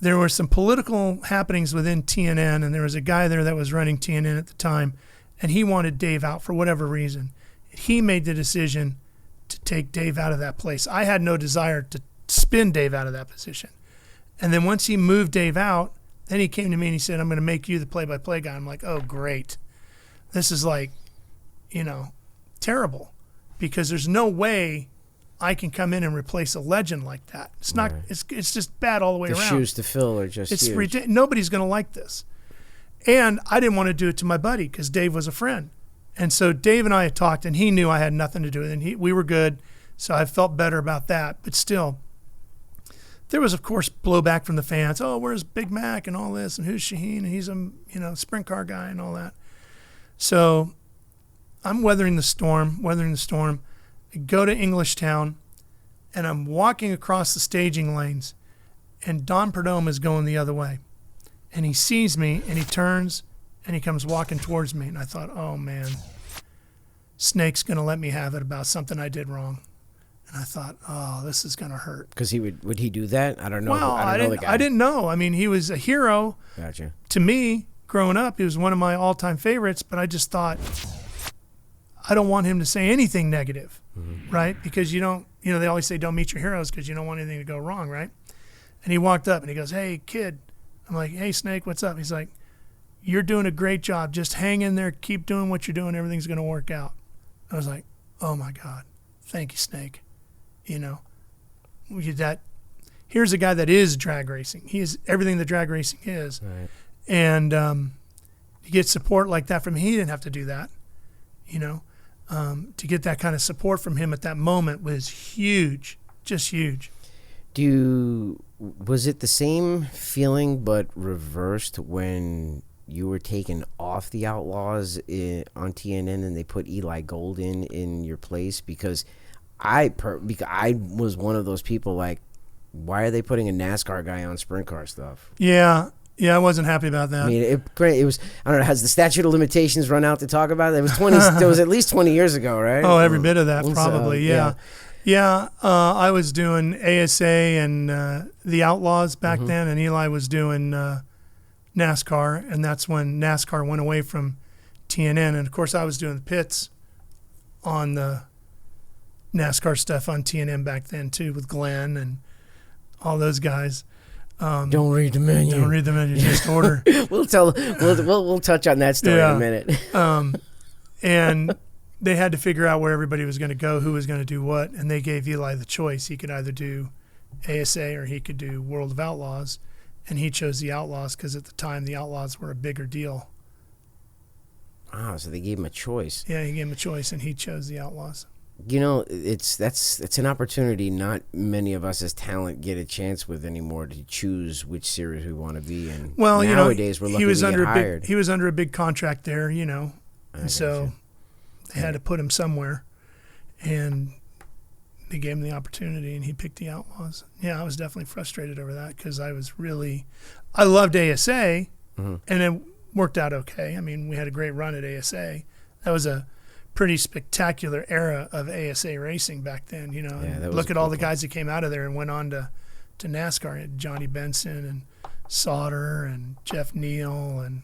There were some political happenings within TNN, and there was a guy there that was running TNN at the time, and he wanted Dave out for whatever reason. He made the decision to take Dave out of that place. I had no desire to spin Dave out of that position. And then once he moved Dave out, then he came to me and he said, "I'm going to make you the play-by-play guy." I'm like, "Oh, great. This is like, you know, terrible, because there's no way I can come in and replace a legend like that. It's not. Right. It's just bad all the way around. The shoes to fill are just it's huge. Ridiculous. Nobody's going to like this." And I didn't want to do it to my buddy because Dave was a friend. And so Dave and I had talked, and he knew I had nothing to do with it. And we were good, so I felt better about that. But still, there was, of course, blowback from the fans. "Oh, where's Big Mac and all this, and who's Sheheen, and he's a sprint car guy and all that." So I'm weathering the storm. I go to Englishtown, and I'm walking across the staging lanes, and Don Perdome is going the other way. And he sees me, and he turns, and he comes walking towards me. And I thought, oh, man, Snake's going to let me have it about something I did wrong. And I thought, oh, this is going to hurt. Because would he do that? I don't know. Well, I didn't know. I mean, he was a hero. Gotcha. To me, growing up, he was one of my all-time favorites, but I just thought, I don't want him to say anything negative, right? Because they always say don't meet your heroes because you don't want anything to go wrong, right? And he walked up and he goes, hey, kid. I'm like, hey, Snake, what's up? He's like, you're doing a great job. Just hang in there. Keep doing what you're doing. Everything's going to work out. I was like, oh, my God. Thank you, Snake. Here's a guy that is drag racing. He is everything that drag racing is. Right. And you get support like that from him. He didn't have to do that, to get that kind of support from him at that moment was huge, just huge. Was it the same feeling but reversed when you were taken off the Outlaws on TNN and they put Eli Gold in your place? Because I was one of those people like, why are they putting a NASCAR guy on sprint car stuff? Yeah, I wasn't happy about that. I mean, it was, I don't know, has the statute of limitations run out to talk about it? It was at least 20 years ago, right? Oh, every bit of that, probably, yeah. Yeah, I was doing ASA and the Outlaws back then, and Eli was doing NASCAR, and that's when NASCAR went away from TNN. And, of course, I was doing the pits on the NASCAR stuff on TNN back then, too, with Glenn and all those guys. Don't read the menu. Don't read the menu, just order. We'll touch on that story in a minute. And they had to figure out where everybody was going to go, who was going to do what, and they gave Eli the choice. He could either do ASA or he could do World of Outlaws, and he chose the Outlaws because at the time the Outlaws were a bigger deal. Ah, so they gave him a choice. Yeah, he gave him a choice, and he chose the Outlaws. It's an opportunity not many of us as talent get a chance with anymore to choose which series we want to be in. Well, nowadays we're lucky to get hired. He was under a big contract there, and so they had to put him somewhere, and they gave him the opportunity, and he picked the Outlaws. Yeah, I was definitely frustrated over that because I loved ASA, and it worked out okay. I mean, we had a great run at ASA. That was a pretty spectacular era of ASA racing back then, look at all the guys that came out of there and went on to NASCAR. Had Johnny Benson and Sauter and Jeff Neal and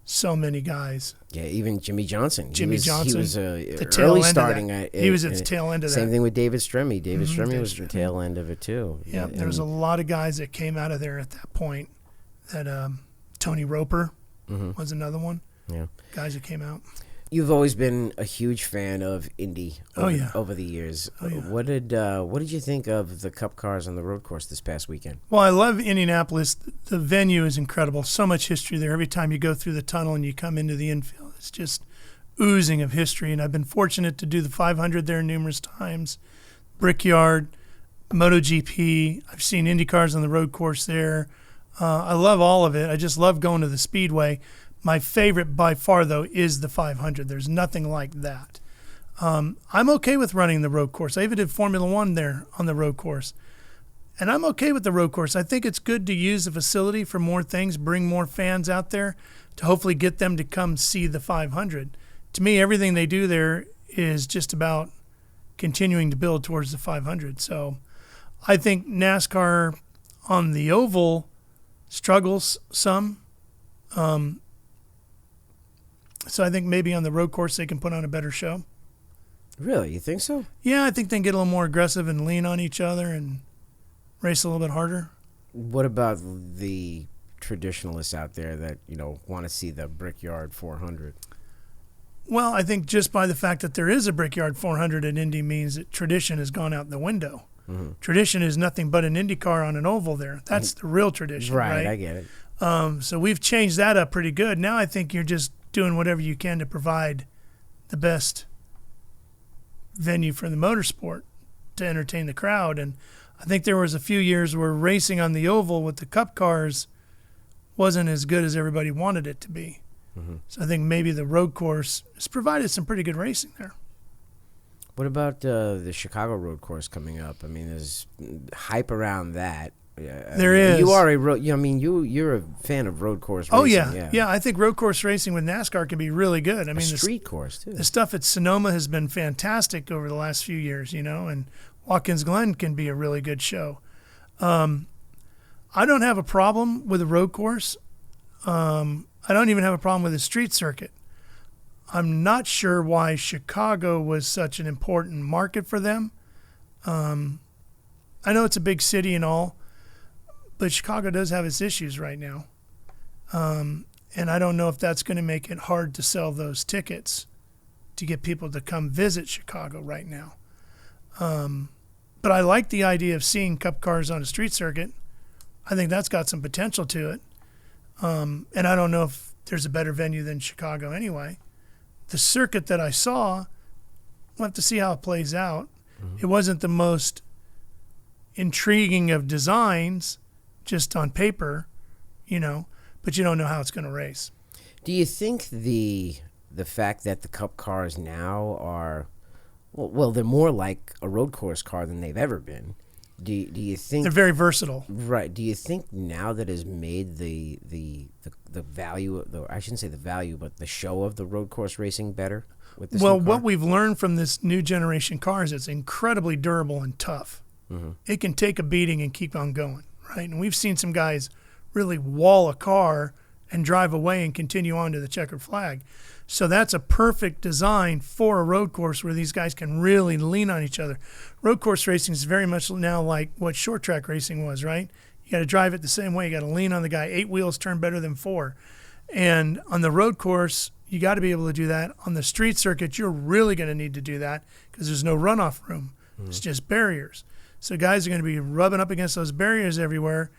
so many guys. Yeah, even Jimmy Johnson. He was the early starting. He was at the tail end of that. Same thing with David Stremme. David Stremme was the tail end of it too. Yeah, there was a lot of guys that came out of there at that point. That Tony Roper was another one. Yeah, guys that came out. You've always been a huge fan of Indy over the years. Oh, yeah. What did you think of the Cup cars on the road course this past weekend? Well, I love Indianapolis. The venue is incredible. So much history there. Every time you go through the tunnel and you come into the infield, it's just oozing of history. And I've been fortunate to do the 500 there numerous times. Brickyard, MotoGP. I've seen Indy cars on the road course there. I love all of it. I just love going to the Speedway. My favorite by far, though, is the 500. There's nothing like that. I'm okay with running the road course. I even did Formula One there on the road course. And I'm okay with the road course. I think it's good to use the facility for more things, bring more fans out there to hopefully get them to come see the 500. To me, everything they do there is just about continuing to build towards the 500. So I think NASCAR on the oval struggles some. So I think maybe on the road course they can put on a better show. Really? You think so? Yeah, I think they can get a little more aggressive and lean on each other and race a little bit harder. What about the traditionalists out there that, want to see the Brickyard 400? Well, I think just by the fact that there is a Brickyard 400 at Indy means that tradition has gone out the window. Mm-hmm. Tradition is nothing but an Indy car on an oval there. That's the real tradition, right? I get it. So we've changed that up pretty good. Now I think you're just doing whatever you can to provide the best venue for the motorsport to entertain the crowd. And I think there was a few years where racing on the oval with the Cup cars wasn't as good as everybody wanted it to be. Mm-hmm. So I think maybe the road course has provided some pretty good racing there. What about the Chicago road course coming up? I mean, there's hype around that. There is. You are a road. I mean, you're a fan of road course racing. Oh yeah. I think road course racing with NASCAR can be really good. I mean, street course too. The stuff at Sonoma has been fantastic over the last few years, and Watkins Glen can be a really good show. I don't have a problem with a road course. I don't even have a problem with a street circuit. I'm not sure why Chicago was such an important market for them. I know it's a big city and all, but Chicago does have its issues right now. And I don't know if that's going to make it hard to sell those tickets to get people to come visit Chicago right now. But I like the idea of seeing Cup cars on a street circuit. I think that's got some potential to it. And I don't know if there's a better venue than Chicago anyway. The circuit that I saw, we'll have to see how it plays out. Mm-hmm. It wasn't the most intriguing of designs just on paper, but you don't know how it's going to race. Do you think the fact that the Cup cars now are, well, they're more like a road course car than they've ever been? Do you think they're very versatile? Right. Do you think now that has made the value, I shouldn't say the value, but the show of the road course racing better with this? Well, what we've learned from this new generation car is it's incredibly durable and tough. Mm-hmm. It can take a beating and keep on going, right? And we've seen some guys really wall a car and drive away and continue on to the checkered flag. So that's a perfect design for a road course where these guys can really lean on each other. Road course racing is very much now like what short track racing was, right? You got to drive it the same way. You got to lean on the guy. 8 wheels turn better than 4. And on the road course, you got to be able to do that. On the street circuit, you're really going to need to do that because there's no runoff room. Mm-hmm. It's just barriers. So guys are going to be rubbing up against those barriers everywhere,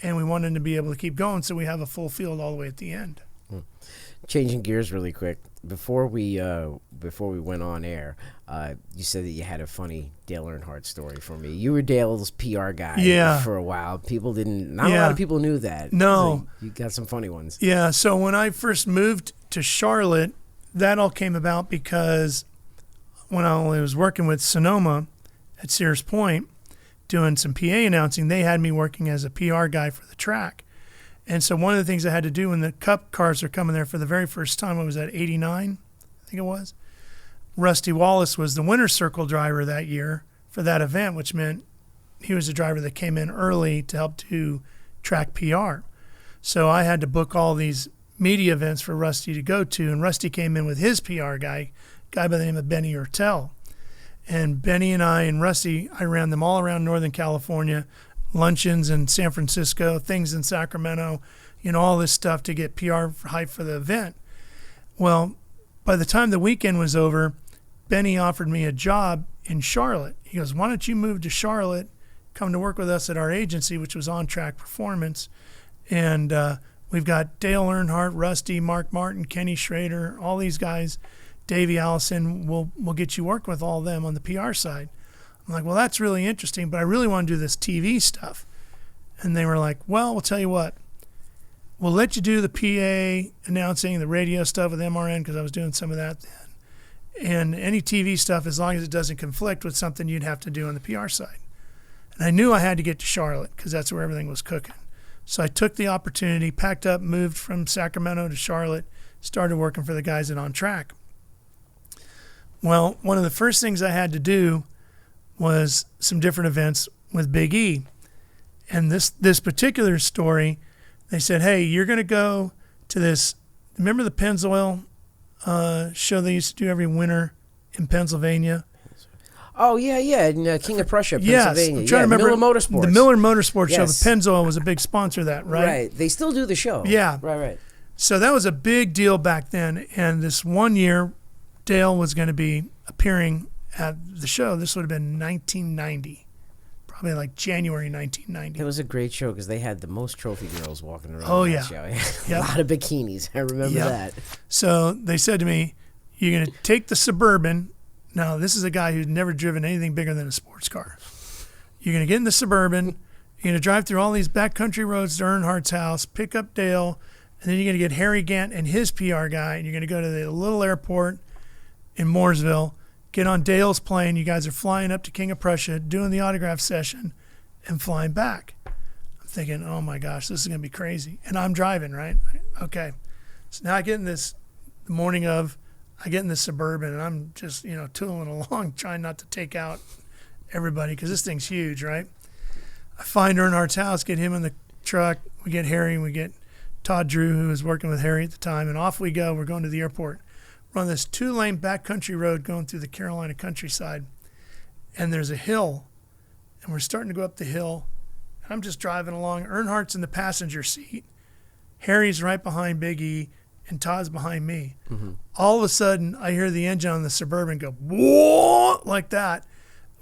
and we want them to be able to keep going so we have a full field all the way at the end. Changing gears really quick, before we went on air, you said that you had a funny Dale Earnhardt story for me. You were Dale's PR guy for a while. Not a lot of people knew that. No. So you got some funny ones. Yeah, so when I first moved to Charlotte, that all came about because when I was working with Sonoma at Sears Point, doing some PA announcing, they had me working as a PR guy for the track. And so one of the things I had to do when the Cup cars are coming there for the very first time, I was at 89, I think it was. Rusty Wallace was the winner's circle driver that year for that event, which meant he was the driver that came in early to help do track PR. So I had to book all these media events for Rusty to go to, and Rusty came in with his PR guy by the name of Benny Ertel. And Benny and I and Rusty, I ran them all around Northern California, luncheons in San Francisco, things in Sacramento, all this stuff to get PR hype for the event. Well, by the time the weekend was over, Benny offered me a job in Charlotte. He goes, why don't you move to Charlotte, come to work with us at our agency, which was On Track Performance. And we've got Dale Earnhardt, Rusty, Mark Martin, Kenny Schrader, all these guys, Davey Allison, we'll get you work with all of them on the PR side. I'm like, well, that's really interesting, but I really want to do this TV stuff. And they were like, well, we'll tell you what. We'll let you do the PA announcing, the radio stuff with MRN, because I was doing some of that then. And any TV stuff, as long as it doesn't conflict with something you'd have to do on the PR side. And I knew I had to get to Charlotte because that's where everything was cooking. So I took the opportunity, packed up, moved from Sacramento to Charlotte, started working for the guys at On Track. Well, one of the first things I had to do was some different events with Big E. And this particular story, they said, hey, you're going to go to this, remember the Pennzoil show they used to do every winter in Pennsylvania? Oh, yeah, in King of Prussia, Pennsylvania. Yes, I'm trying to remember. Miller Motorsports. The Miller Motorsports show. The Pennzoil was a big sponsor of that, right? Right. They still do the show. Yeah. Right. So that was a big deal back then. And this one year, Dale was going to be appearing at the show. This would have been 1990, probably like January 1990. It was a great show because they had the most trophy girls walking around. Oh, that show. A lot of bikinis. I remember that. So they said to me, you're going to take the Suburban. Now, this is a guy who's never driven anything bigger than a sports car. You're going to get in the Suburban. You're going to drive through all these backcountry roads to Earnhardt's house, pick up Dale, and then you're going to get Harry Gant and his PR guy, and you're going to go to the little airport in Mooresville, get on Dale's plane. You guys are flying up to King of Prussia, doing the autograph session, and flying back. thinking, oh my gosh, this is going to be crazy. And I'm driving, right? Okay. So now I get in this, the morning of, I get in this Suburban, and I'm just, tooling along, trying not to take out everybody because this thing's huge, right? I find Earnhardt's house, get him in the truck. We get Harry, and we get Todd Drew, who was working with Harry at the time, and off we go. We're going to the airport. We're on this 2-lane backcountry road going through the Carolina countryside, and there's a hill, and we're starting to go up the hill. I'm just driving along. Earnhardt's in the passenger seat. Harry's right behind Big E, and Todd's behind me. Mm-hmm. All of a sudden, I hear the engine on the Suburban go, whoa, like that.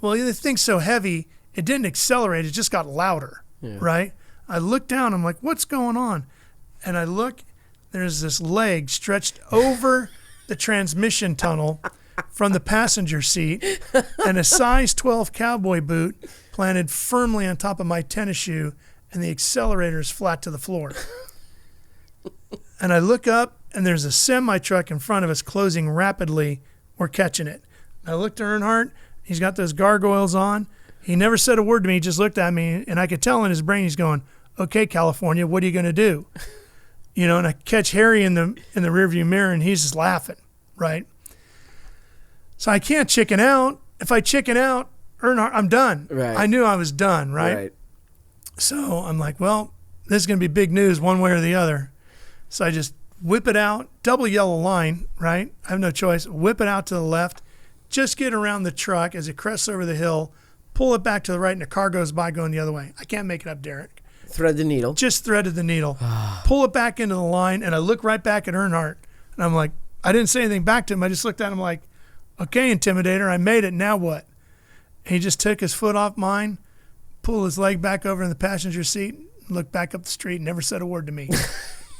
Well, the thing's so heavy, it didn't accelerate. It just got louder, right? I look down. I'm like, what's going on? And I look. There's this leg stretched over the transmission tunnel from the passenger seat, and a size 12 cowboy boot planted firmly on top of my tennis shoe, and the accelerator is flat to the floor. And I look up, and there's a semi-truck in front of us closing rapidly. We're catching it. I looked at Earnhardt. He's got those gargoyles on. He never said a word to me. He just looked at me, and I could tell in his brain he's going, okay, California, what are you going to do? And I catch Harry in the rearview mirror, and he's just laughing, right? So I can't chicken out. If I chicken out, Earnhardt, I'm done. Right. I knew I was done, right? So I'm like, well, this is going to be big news one way or the other. So I just whip it out, double yellow line, right? I have no choice. Whip it out to the left, just get around the truck as it crests over the hill, pull it back to the right, and the car goes by going the other way. I can't make it up, Derek. Thread the needle. Just threaded the needle. Pull it back into the line, and I look right back at Earnhardt, and I'm like, I didn't say anything back to him. I just looked at him like, okay, Intimidator, I made it. Now what? He just took his foot off mine, pulled his leg back over in the passenger seat, looked back up the street, and never said a word to me.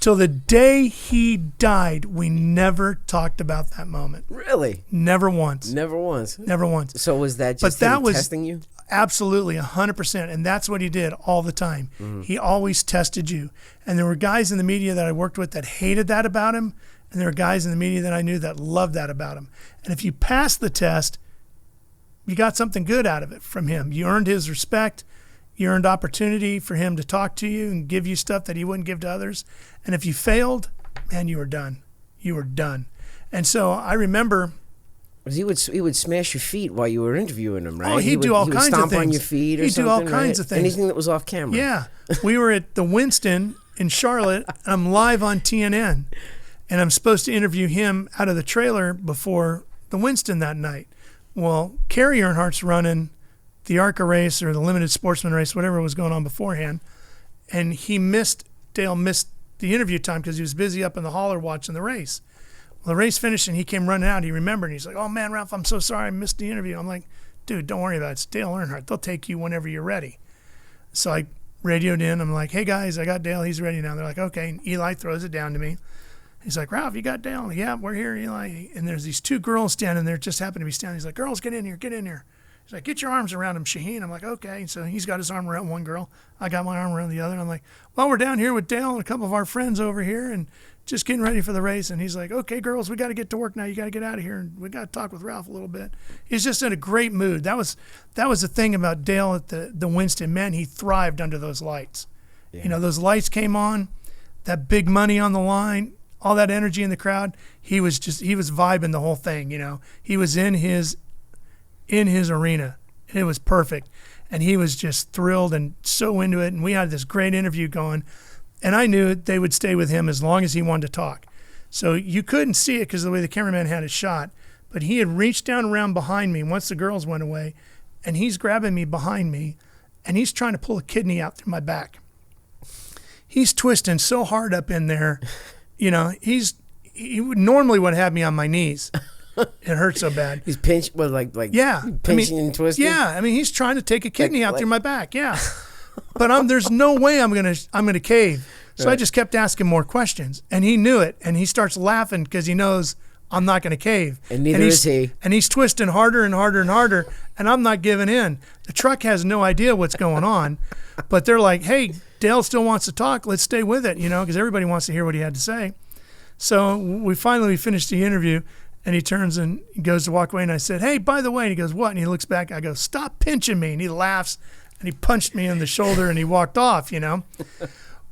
Till the day he died, we never talked about that moment. Really? Never once. Never once? Never once. So was that just him testing you? Absolutely, 100%. And that's what he did all the time. Mm-hmm. He always tested you. And there were guys in the media that I worked with that hated that about him, and there were guys in the media that I knew that loved that about him. And if you passed the test, you got something good out of it from him. You earned his respect. You earned opportunity for him to talk to you and give you stuff that he wouldn't give to others. And if you failed, man, you were done. You were done. And so I remember... He would smash your feet while you were interviewing him, right? Oh, he'd do all kinds of things. He would stomp on your feet or something, He'd do all kinds of things. Anything that was off camera. Yeah. We were at the Winston in Charlotte. I'm live on TNN, and I'm supposed to interview him out of the trailer before the Winston that night. Well, Kerry Earnhardt's running the ARCA race or the limited sportsman race, whatever was going on beforehand, and Dale missed the interview time because he was busy up in the holler watching the race. Well, the race finished, and he came running out. He remembered, and he's like, oh, man, Ralph, I'm so sorry I missed the interview. I'm like, dude, don't worry about it. It's Dale Earnhardt. They'll take you whenever you're ready. So I radioed in. I'm like, hey, guys, I got Dale. He's ready now. They're like, okay. And Eli throws it down to me. He's like, Ralph, you got Dale? Like, yeah, we're here, Eli. And there's these two girls standing there, just happen to be standing. He's like, girls, get in here, get in here. He's like, get your arms around him, Sheheen. I'm like, okay. So he's got his arm around one girl. I got my arm around the other. And I'm like, well, we're down here with Dale and a couple of our friends over here and just getting ready for the race. And he's like, okay, girls, we got to get to work now. You got to get out of here. And we got to talk with Ralph a little bit. He's just in a great mood. That was the thing about Dale at the Winston. Man, he thrived under those lights. Yeah. Those lights came on, that big money on the line, all that energy in the crowd. He was vibing the whole thing. He was in his arena. It was perfect. And he was just thrilled and so into it. And we had this great interview going. And I knew they would stay with him as long as he wanted to talk. So you couldn't see it because of the way the cameraman had it shot. But he had reached down around behind me once the girls went away. And he's grabbing me behind me. And he's trying to pull a kidney out through my back. He's twisting so hard up in there. He normally would have me on my knees. It hurt so bad. He's pinching, pinching and twisting. Yeah, he's trying to take a kidney out through my back. Yeah, but there's no way I'm gonna cave. So right. I just kept asking more questions, and he knew it, and he starts laughing because he knows I'm not gonna cave. And neither is he. And he's twisting harder and harder and harder, and I'm not giving in. The truck has no idea what's going on, but they're like, "Hey, Dale still wants to talk. Let's stay with it," because everybody wants to hear what he had to say. So we finally finished the interview. And he turns and he goes to walk away. And I said, hey, by the way, and he goes, what? And he looks back. I go, stop pinching me. And he laughs. And he punched me in the shoulder and he walked off,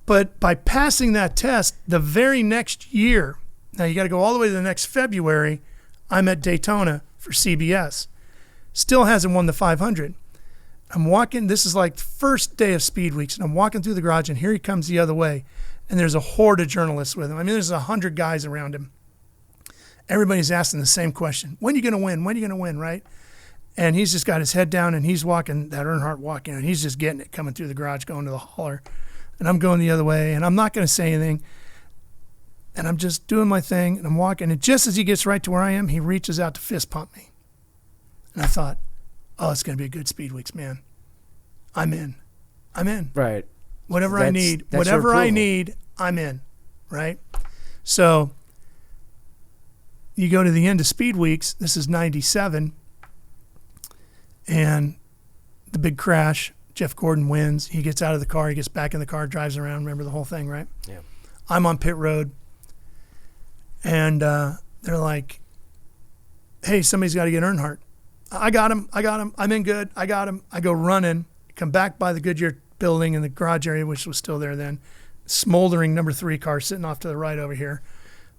But by passing that test, the very next year, now you got to go all the way to the next February, I'm at Daytona for CBS. Still hasn't won the 500. I'm walking, this is like the first day of Speed Weeks, and I'm walking through the garage, and here he comes the other way, and there's a horde of journalists with him. I mean, there's 100 guys around him. Everybody's asking the same question. When are you going to win? When are you going to win, right? And he's just got his head down, and he's walking, that Earnhardt walking, and he's just getting it, coming through the garage, going to the hauler. And I'm going the other way, and I'm not going to say anything. And I'm just doing my thing, and I'm walking. And just as he gets right to where I am, he reaches out to fist pump me. And I thought, oh, it's going to be a good Speed Weeks, man. I'm in. Right. Whatever I need, I'm in, right? So you go to the end of Speed Weeks. This is 97. And the big crash, Jeff Gordon wins. He gets out of the car. He gets back in the car, drives around. Remember the whole thing, right? Yeah. I'm on pit road. And they're like, hey, somebody's got to get Earnhardt. I got him. I'm in good. I got him. I go running, come back by the Goodyear building in the garage area, which was still there then. Smoldering number 3 car sitting off to the right over here.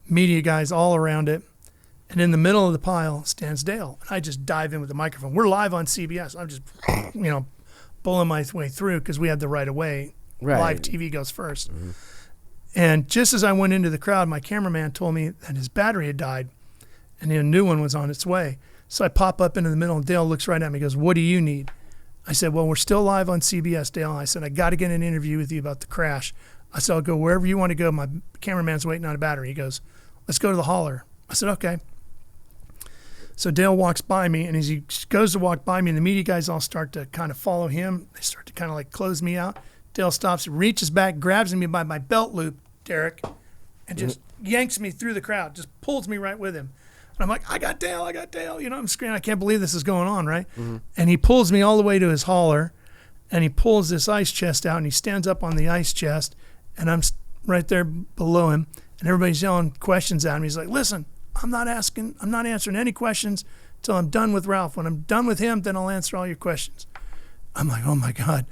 Media guys all around it. And in the middle of the pile stands Dale. And I just dive in with the microphone. We're live on CBS. I'm just, bulling my way through because we had the right of way. Right. Live TV goes first. Mm-hmm. And just as I went into the crowd, my cameraman told me that his battery had died and a new one was on its way. So I pop up into the middle, and Dale looks right at me and goes, what do you need? I said, well, we're still live on CBS, Dale. I said, I got to get an interview with you about the crash. I said, I'll go wherever you want to go. My cameraman's waiting on a battery. He goes, let's go to the hauler. I said, okay. So Dale walks by me, and as he goes to walk by me, and the media guys all start to kind of follow him. They start to kind of like close me out. Dale stops, reaches back, grabs me by my belt loop, Derek, and just yanks me through the crowd, just pulls me right with him. And I'm like, I got Dale. I'm screaming, I can't believe this is going on, right? Mm-hmm. And he pulls me all the way to his hauler, and he pulls this ice chest out, and he stands up on the ice chest, and I'm right there below him, and everybody's yelling questions at him. He's like, listen, I'm not answering any questions until I'm done with Ralph. When I'm done with him, then I'll answer all your questions. I'm like, oh my God,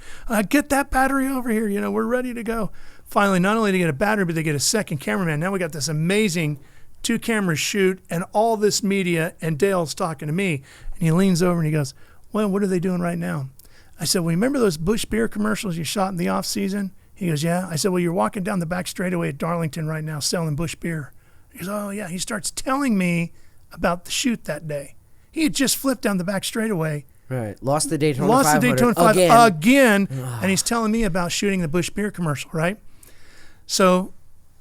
get that battery over here. We're ready to go. Finally, not only to get a battery, but they get a second cameraman. Now we got this amazing 2-camera shoot and all this media, and Dale's talking to me. And he leans over and he goes, well, what are they doing right now? I said, well, remember those Busch Beer commercials you shot in the off season? He goes, yeah. I said, well, you're walking down the back straightaway at Darlington right now selling Busch Beer. He goes, oh yeah. He starts telling me about the shoot that day. He had just flipped down the back straightaway. Right. Lost the Daytona 500 again. And he's telling me about shooting the Busch Beer commercial, right? So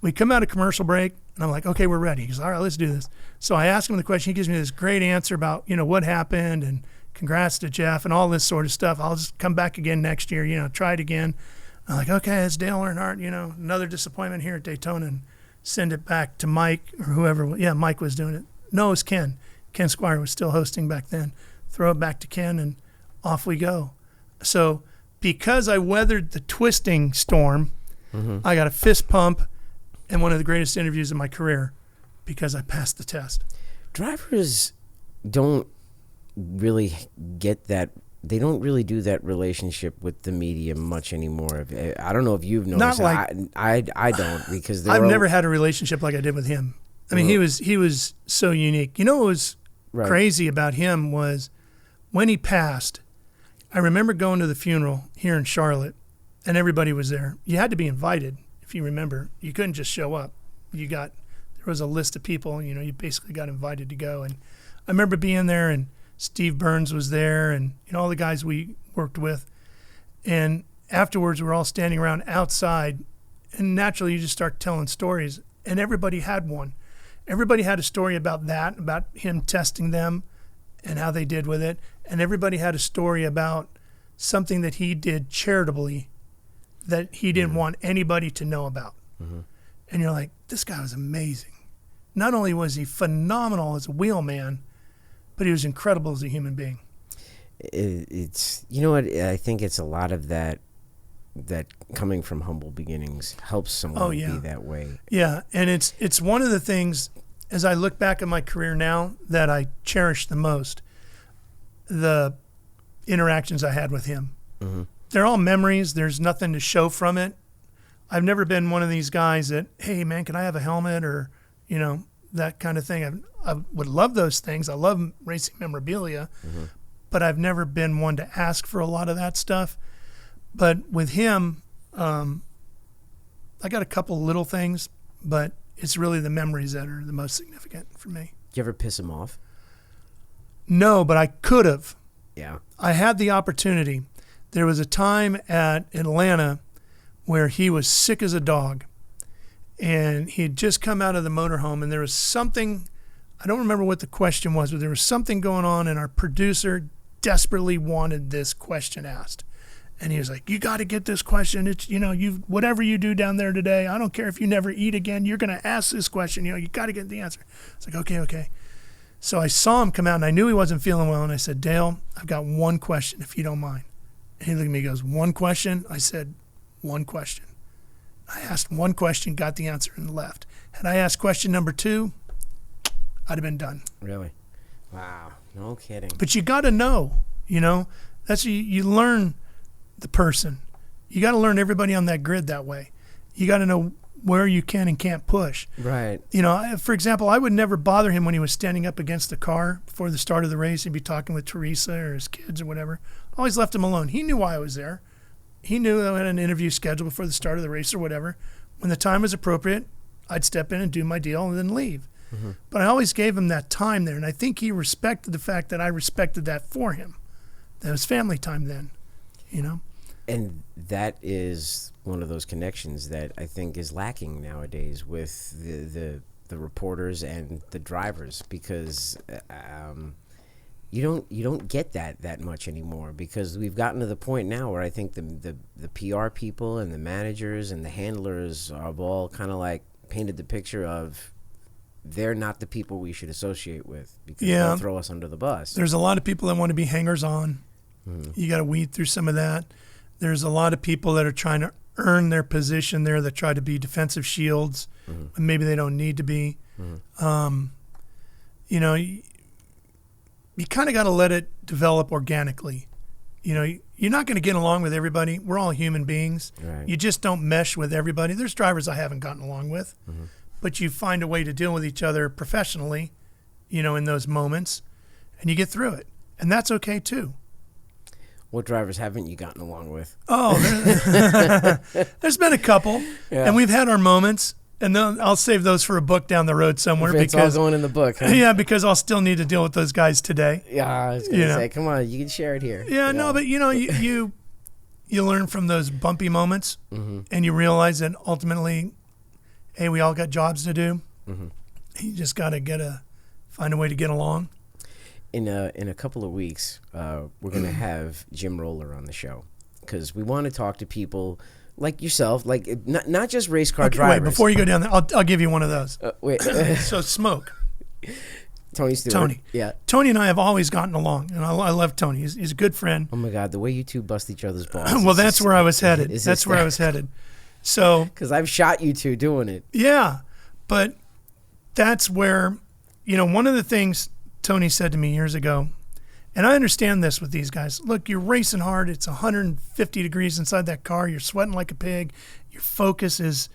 we come out of commercial break, and I'm like, okay, we're ready. He goes, all right, let's do this. So I ask him the question. He gives me this great answer about, what happened, and congrats to Jeff and all this sort of stuff. I'll just come back again next year, try it again. I'm like, okay, it's Dale Earnhardt, another disappointment here at Daytona, and send it back to Mike or whoever. Yeah, Mike was doing it. No, it was Ken. Ken Squire was still hosting back then. Throw it back to Ken, and off we go. So because I weathered the twisting storm, I got a fist pump and one of the greatest interviews of my career because I passed the test. Drivers don't really get that. They don't really do that relationship with the media much anymore. I don't know if you've noticed. I don't, because I've never had a relationship like I did with him. I mean, he was so unique. What was crazy about him was when he passed, I remember going to the funeral here in Charlotte, and everybody was there. You had to be invited, if you remember. You couldn't just show up. There was a list of people, you basically got invited to go. And I remember being there, and Steve Burns was there, and all the guys we worked with. And afterwards, we're all standing around outside, and naturally you just start telling stories, and everybody had one. Everybody had a story about that, about him testing them and how they did with it. And everybody had a story about something that he did charitably that he didn't want anybody to know about. Mm-hmm. And you're like, this guy was amazing. Not only was he phenomenal as a wheelman, but he was incredible as a human being. It's, what, I think it's a lot of that coming from humble beginnings helps someone be that way. Yeah, and it's one of the things, as I look back at my career now, that I cherish the most, the interactions I had with him. Mm-hmm. they're all memories. There's nothing to show from it. I've never been one of these guys that, hey, man, can I have a helmet or, that kind of thing. I would love those things. I love racing memorabilia, but I've never been one to ask for a lot of that stuff. But with him, I got a couple little things, but it's really the memories that are the most significant for me. Did you ever piss him off? No, but I could have. Yeah. I had the opportunity. There was a time at Atlanta where he was sick as a dog, and he had just come out of the motorhome, and there was something, I don't remember what the question was, but there was something going on, and our producer desperately wanted this question asked. And he was like, you got to get this question. It's, you whatever you do down there today, I don't care if you never eat again, you're going to ask this question. You got to get the answer. It's like, okay. So I saw him come out, and I knew he wasn't feeling well, and I said, Dale, I've got one question, if you don't mind. And he looked at me and goes, one question? I said, one question. I asked one question, got the answer, and left. Had I asked question number 2, I'd have been done. Really? Wow. No kidding. But you got to know, that's you learn the person. You got to learn everybody on that grid that way. You got to know where you can and can't push. Right. For example, I would never bother him when he was standing up against the car before the start of the race. He'd be talking with Teresa or his kids or whatever. I always left him alone. He knew why I was there. He knew I had an interview scheduled before the start of the race or whatever. When the time was appropriate, I'd step in and do my deal and then leave. But I always gave him that time there, and I think he respected the fact that I respected that for him. That was family time then, And that is one of those connections that I think is lacking nowadays with the reporters and the drivers, because you don't get that much anymore, because we've gotten to the point now where I think the PR people and the managers and the handlers have all kind of like painted the picture of they're not the people we should associate with, because they'll throw us under the bus. There's a lot of people that want to be hangers on. You got to weed through some of that. There's a lot of people that are trying to earn their position there, that try to be defensive shields, and maybe they don't need to be. You kind of got to let it develop organically. You're not going to get along with everybody. We're all human beings. Right. You just don't mesh with everybody. There's drivers I haven't gotten along with, but you find a way to deal with each other professionally, in those moments, and you get through it. And that's okay too. What drivers haven't you gotten along with? Oh, there's been a couple, and we've had our moments, and then I'll save those for a book down the road somewhere. It's all going in the book, huh? Yeah, because I'll still need to deal with those guys today. Yeah, I was going to say, come on, you can share it here. Yeah, no, but you learn from those bumpy moments, and you realize that ultimately, hey, we all got jobs to do. You just got to find a way to get along. In a couple of weeks, we're going to have Jim Roller on the show, because we want to talk to people like yourself, like not just race car drivers. Wait, before you go down there, I'll give you one of those. Wait. So Smoke. Tony Stewart. Tony. Yeah. Tony and I have always gotten along, and I love Tony. He's a good friend. Oh, my God, the way you two bust each other's balls. Well, that's where I was headed. That's where I was headed. So, because I've shot you two doing it. Yeah, but that's where, one of the things Tony said to me years ago, and I understand this with these guys. Look, you're racing hard. It's 150 degrees inside that car. You're sweating like a pig. Your focus is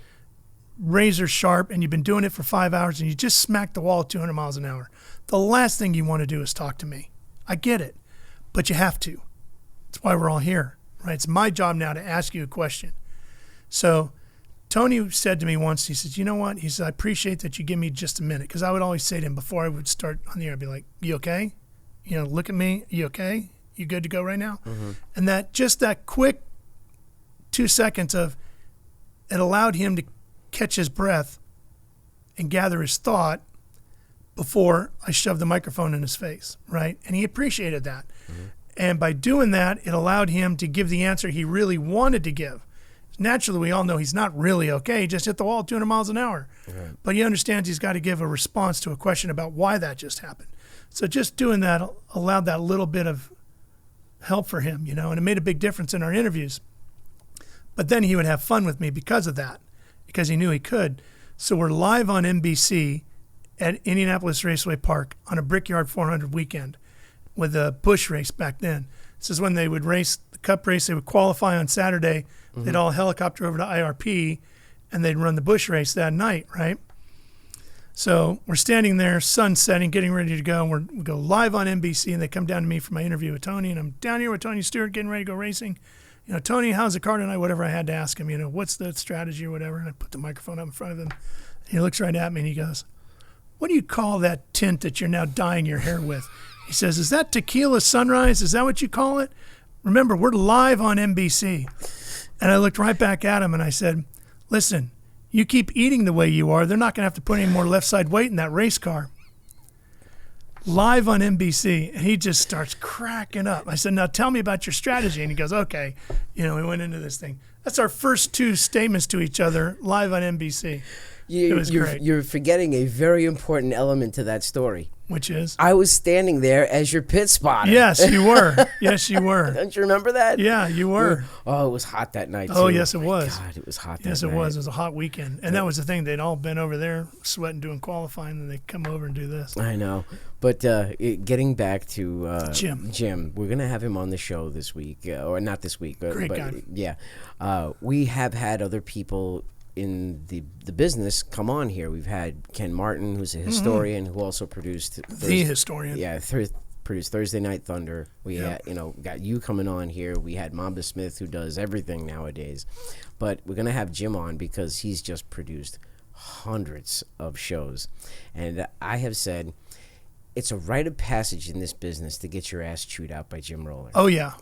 razor sharp, and you've been doing it for 5 hours, and you just smacked the wall at 200 miles an hour. The last thing you want to do is talk to me. I get it, but you have to. That's why we're all here, right? It's my job now to ask you a question. So Tony said to me once, he says, you know what? He said, I appreciate that you give me just a minute, because I would always say to him before I would start on the air, I'd be like, you okay? Look at me. You okay? You good to go right now? And that quick 2 seconds of, it allowed him to catch his breath and gather his thought before I shoved the microphone in his face, right? And he appreciated that. And by doing that, it allowed him to give the answer he really wanted to give. Naturally, we all know he's not really okay. He just hit the wall at 200 miles an hour. Right. But he understands he's got to give a response to a question about why that just happened. So just doing that allowed that little bit of help for him, and it made a big difference in our interviews. But then he would have fun with me because of that, because he knew he could. So we're live on NBC at Indianapolis Raceway Park on a Brickyard 400 weekend. with a Busch race back then. This is when they would race the Cup race. They would qualify on Saturday. They'd all helicopter over to IRP, and they'd run the Busch race that night, right? So we're standing there, sun setting, getting ready to go. And we go live on NBC, and they come down to me for my interview with Tony, and I'm down here with Tony Stewart getting ready to go racing. Tony, how's the car tonight? Whatever I had to ask him, what's the strategy or whatever. And I put the microphone up in front of him. And he looks right at me, and he goes, what do you call that tint that you're now dyeing your hair with? He says, is that tequila sunrise? Is that what you call it? Remember, we're live on NBC. And I looked right back at him, and I said, listen, you keep eating the way you are, they're not going to have to put any more left side weight in that race car. Live on NBC, and he just starts cracking up. I said, now tell me about your strategy. And he goes, okay. We went into this thing. That's our first two statements to each other live on NBC. It was great. You're forgetting a very important element to that story. Which is? I was standing there as your pit spotter. Yes, you were. Yes, you were. Don't you remember that? Yeah, you were. Oh, it was hot that night, too. Oh, yes, it was. God, it was hot that night. Yes, it was. It was a hot weekend. And that was the thing. They'd all been over there sweating, doing qualifying, and they come over and do this. I know. But getting back to Jim, we're going to have him on the show this week. Or not this week. Great but guy. Yeah. We have had other people in the business come on here. We've had Ken Martin, who's a historian, who also produced the historian. Yeah, produced Thursday Night Thunder. We had, got you coming on here. We had Mamba Smith, who does everything nowadays. But we're gonna have Jim on because he's just produced hundreds of shows, and I have said it's a rite of passage in this business to get your ass chewed out by Jim Roller. Oh yeah,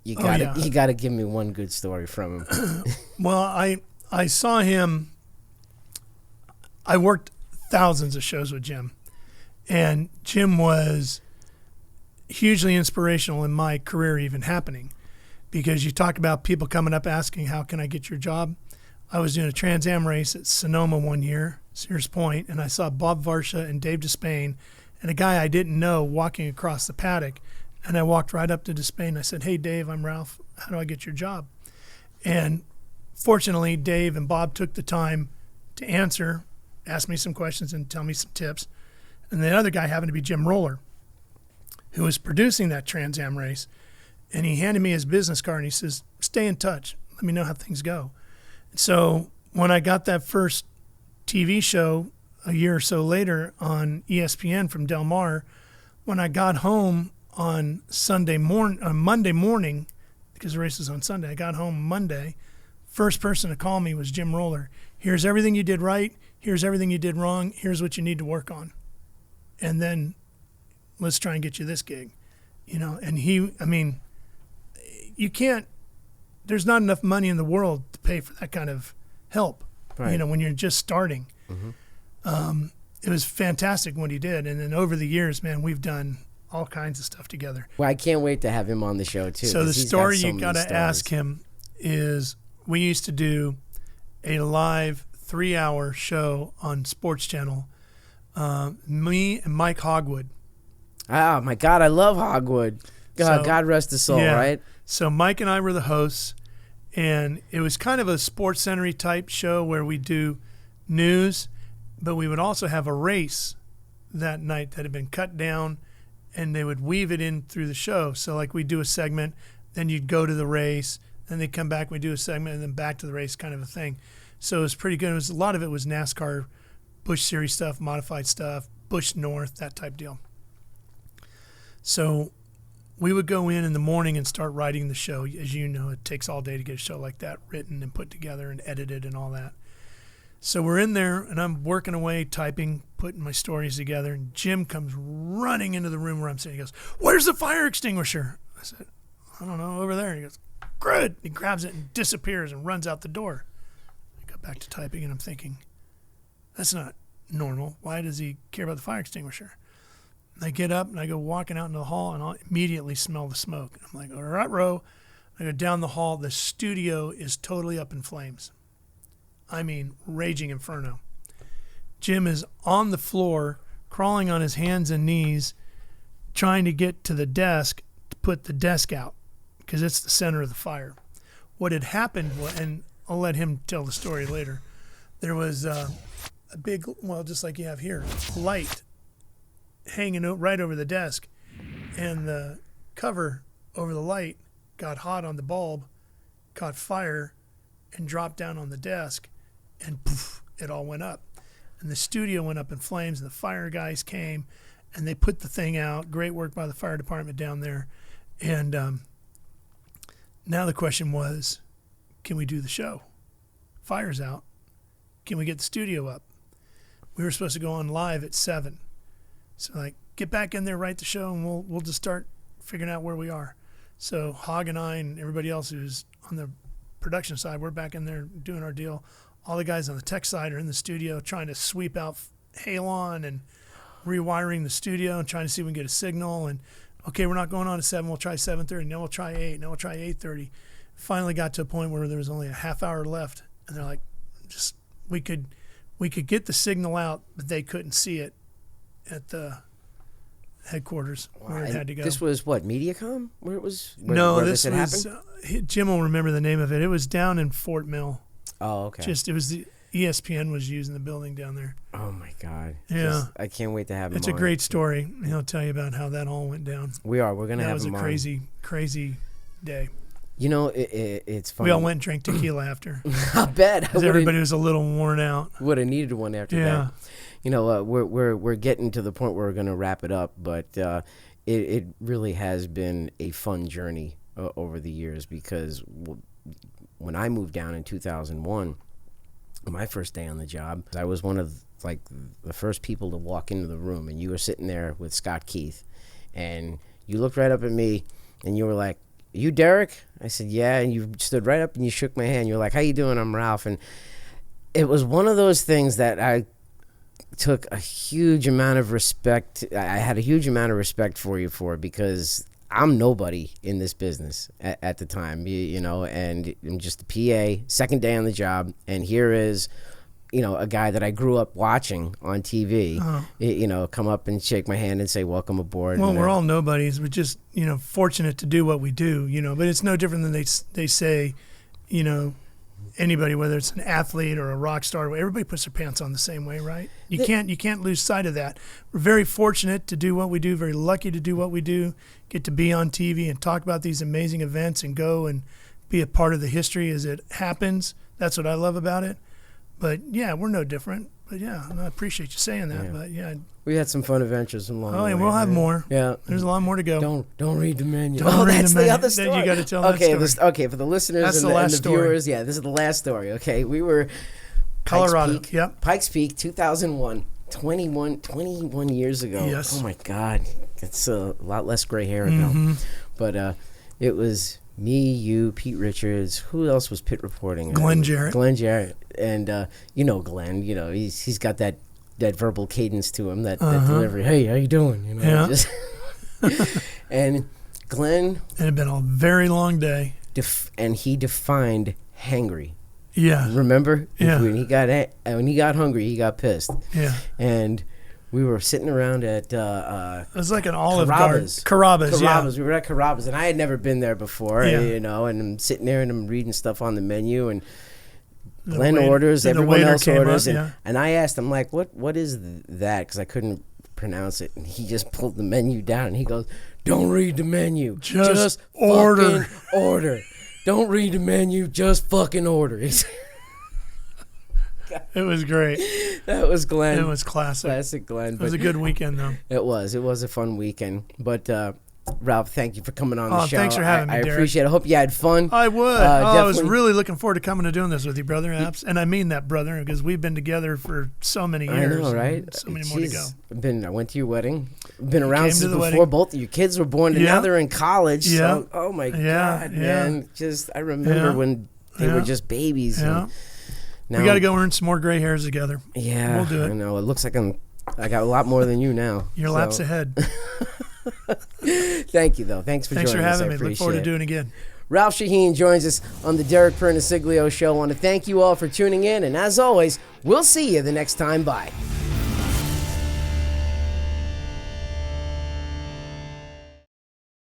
you gotta give me one good story from him. Well, I saw him. I worked thousands of shows with Jim, and Jim was hugely inspirational in my career even happening, because you talk about people coming up asking, how can I get your job? I was doing a Trans Am race at Sonoma one year, Sears Point, and I saw Bob Varsha and Dave Despain and a guy I didn't know walking across the paddock, and I walked right up to Despain. I said, hey, Dave, I'm Ralph. How do I get your job? And fortunately, Dave and Bob took the time to answer, ask me some questions, and tell me some tips. And the other guy happened to be Jim Roller, who was producing that Trans Am race. And he handed me his business card, and he says, stay in touch. Let me know how things go. So when I got that first TV show a year or so later on ESPN from Del Mar, when I got home on Monday morning, because the race was on Sunday, I got home Monday. First person to call me was Jim Roller. Here's everything you did right. Here's everything you did wrong. Here's what you need to work on. And then let's try and get you this gig. And you can't, there's not enough money in the world to pay for that kind of help, right, when you're just starting. Mm-hmm. It was fantastic what he did. And then over the years, man, we've done all kinds of stuff together. Well, I can't wait to have him on the show, too. So the story you got to ask him is, we used to do a live 3-hour show on Sports Channel, me and Mike Hogwood. Oh, my God, I love Hogwood. God rest his soul, right? So Mike and I were the hosts, and it was kind of a Sports Center-y type show where we do news, but we would also have a race that night that had been cut down, and they would weave it in through the show. So like we'd do a segment, then you'd go to the race, then they'd come back, we'd do a segment, and then back to the race, kind of a thing. So it was pretty good. A lot of it was NASCAR, Busch Series stuff, modified stuff, Busch North, that type deal. So we would go in the morning and start writing the show. As you know, it takes all day to get a show like that written and put together and edited and all that. So we're in there, and I'm working away, typing, putting my stories together, and Jim comes running into the room where I'm sitting. He goes, where's the fire extinguisher? I said, I don't know, over there. He goes, good. He grabs it and disappears and runs out the door. I got back to typing, and I'm thinking, that's not normal. Why does he care about the fire extinguisher? And I get up, and I go walking out into the hall, and I immediately smell the smoke. I'm like, all right, Ro. I go down the hall. The studio is totally up in flames. I mean, raging inferno. Jim is on the floor, crawling on his hands and knees, trying to get to the desk to put the desk out, because it's the center of the fire. What had happened, and I'll let him tell the story later, there was a big, just like you have here, light hanging right over the desk, and the cover over the light got hot on the bulb, caught fire, and dropped down on the desk, and poof, it all went up. And the studio went up in flames, and the fire guys came, and they put the thing out. Great work by the fire department down there. And now the question was, can we do the show? Fire's out. Can we get the studio up? We were supposed to go on live at 7. So like, get back in there, write the show, and we'll just start figuring out where we are. So Hog and I and everybody else who's on the production side, we're back in there doing our deal. All the guys on the tech side are in the studio trying to sweep out Halon and rewiring the studio and trying to see if we can get a signal. And okay, we're not going on at 7. We'll try 7:30. Now we'll try 8. Now we'll try 8:30. Finally got to a point where there was only a half hour left, and they're like, just we could get the signal out, but they couldn't see it at the headquarters where it had to go. This was what, MediaCom? Where it was? Where this was. Jim will remember the name of it. It was down in Fort Mill. Oh, okay. It was the ESPN was using the building down there. Oh my God! Yeah, I can't wait to have him. It's a great story. And he'll tell you about how that all went down. We're gonna have him on. That was a crazy day. You know, it's funny. We all went and drank tequila after. I bet. Because everybody was a little worn out. Would have needed one after that. You know, we're getting to the point where we're going to wrap it up, but it really has been a fun journey over the years, because when I moved down in 2001, my first day on the job, I was one of like the first people to walk into the room, and you were sitting there with Scott Keith, and you looked right up at me, and you were like, "You Derek?" I said, "Yeah." And you stood right up and you shook my hand. You're like, "How you doing? I'm Ralph." And it was one of those things that I took a huge amount of respect. I had a huge amount of respect for you for, because I'm nobody in this business at the time, you know, and I'm just a PA, second day on the job. And here is, you know, a guy that I grew up watching on TV, you know, come up and shake my hand and say, "Welcome aboard." Well, we're all nobodies. We're just, you know, fortunate to do what we do, you know, but it's no different than they say, you know, anybody, whether it's an athlete or a rock star, everybody puts their pants on the same way, right? You can't lose sight of that. We're very fortunate to do what we do, very lucky to do what we do, get to be on TV and talk about these amazing events and go and be a part of the history as it happens. That's what I love about it. But yeah, we're no different. But yeah, I appreciate you saying that. Yeah. But yeah, we had some fun adventures along the way. And we'll have more. Yeah, there's a lot more to go. Don't read the menu. That's the other story. Then you got to tell that story. Okay, for the listeners and the viewers, yeah, this is the last story. Okay, we were Colorado. Pikes Peak, 2001, 21 years ago. Yes. Oh my God, it's a lot less gray hair ago. But it was me, you, Pete Richards. Who else was pit reporting? Glenn Jarrett. And you know Glenn. You know he's got that verbal cadence to him, that delivery. "Hey, how you doing?" You know. Yeah. And Glenn. It had been a very long day. And he defined hangry. Yeah. Remember? Yeah. When he got hungry, he got pissed. Yeah. And we were sitting around at it was like an Olive Garden. Carrabba's. Yeah. We were at Carrabba's, and I had never been there before. You know, and I'm sitting there and I'm reading stuff on the menu, and Glenn orders, everyone else orders, and I asked him, like, what is that? Because I couldn't pronounce it, and he just pulled the menu down, and he goes, "Don't read the menu, just order. Fucking order. Don't read the menu, just fucking order." It was great. That was Glenn. It was classic. Classic Glenn. It was a good weekend, though. It was a fun weekend. But Ralph, thank you for coming on the show. Thanks for having me, Derek. I appreciate it. I hope you had fun. I would. I was really looking forward to coming to doing this with you, brother. And I mean that, brother, because we've been together for so many years. I know, right? So many more to go. I went to your wedding. Been around since before both of your kids were born, and now they're in college. Yeah. So, oh my God, man! I remember when they were just babies. Yeah. Now, we got to go earn some more gray hairs together. Yeah, we'll do it. I know. It looks like I got a lot more than you now. Your laps ahead. Thank you, though. Thanks for joining us. Thanks for having me. Look forward to doing it again. Ralph Sheheen joins us on the Derek Pernesiglio Show. I want to thank you all for tuning in, and as always, we'll see you the next time. Bye.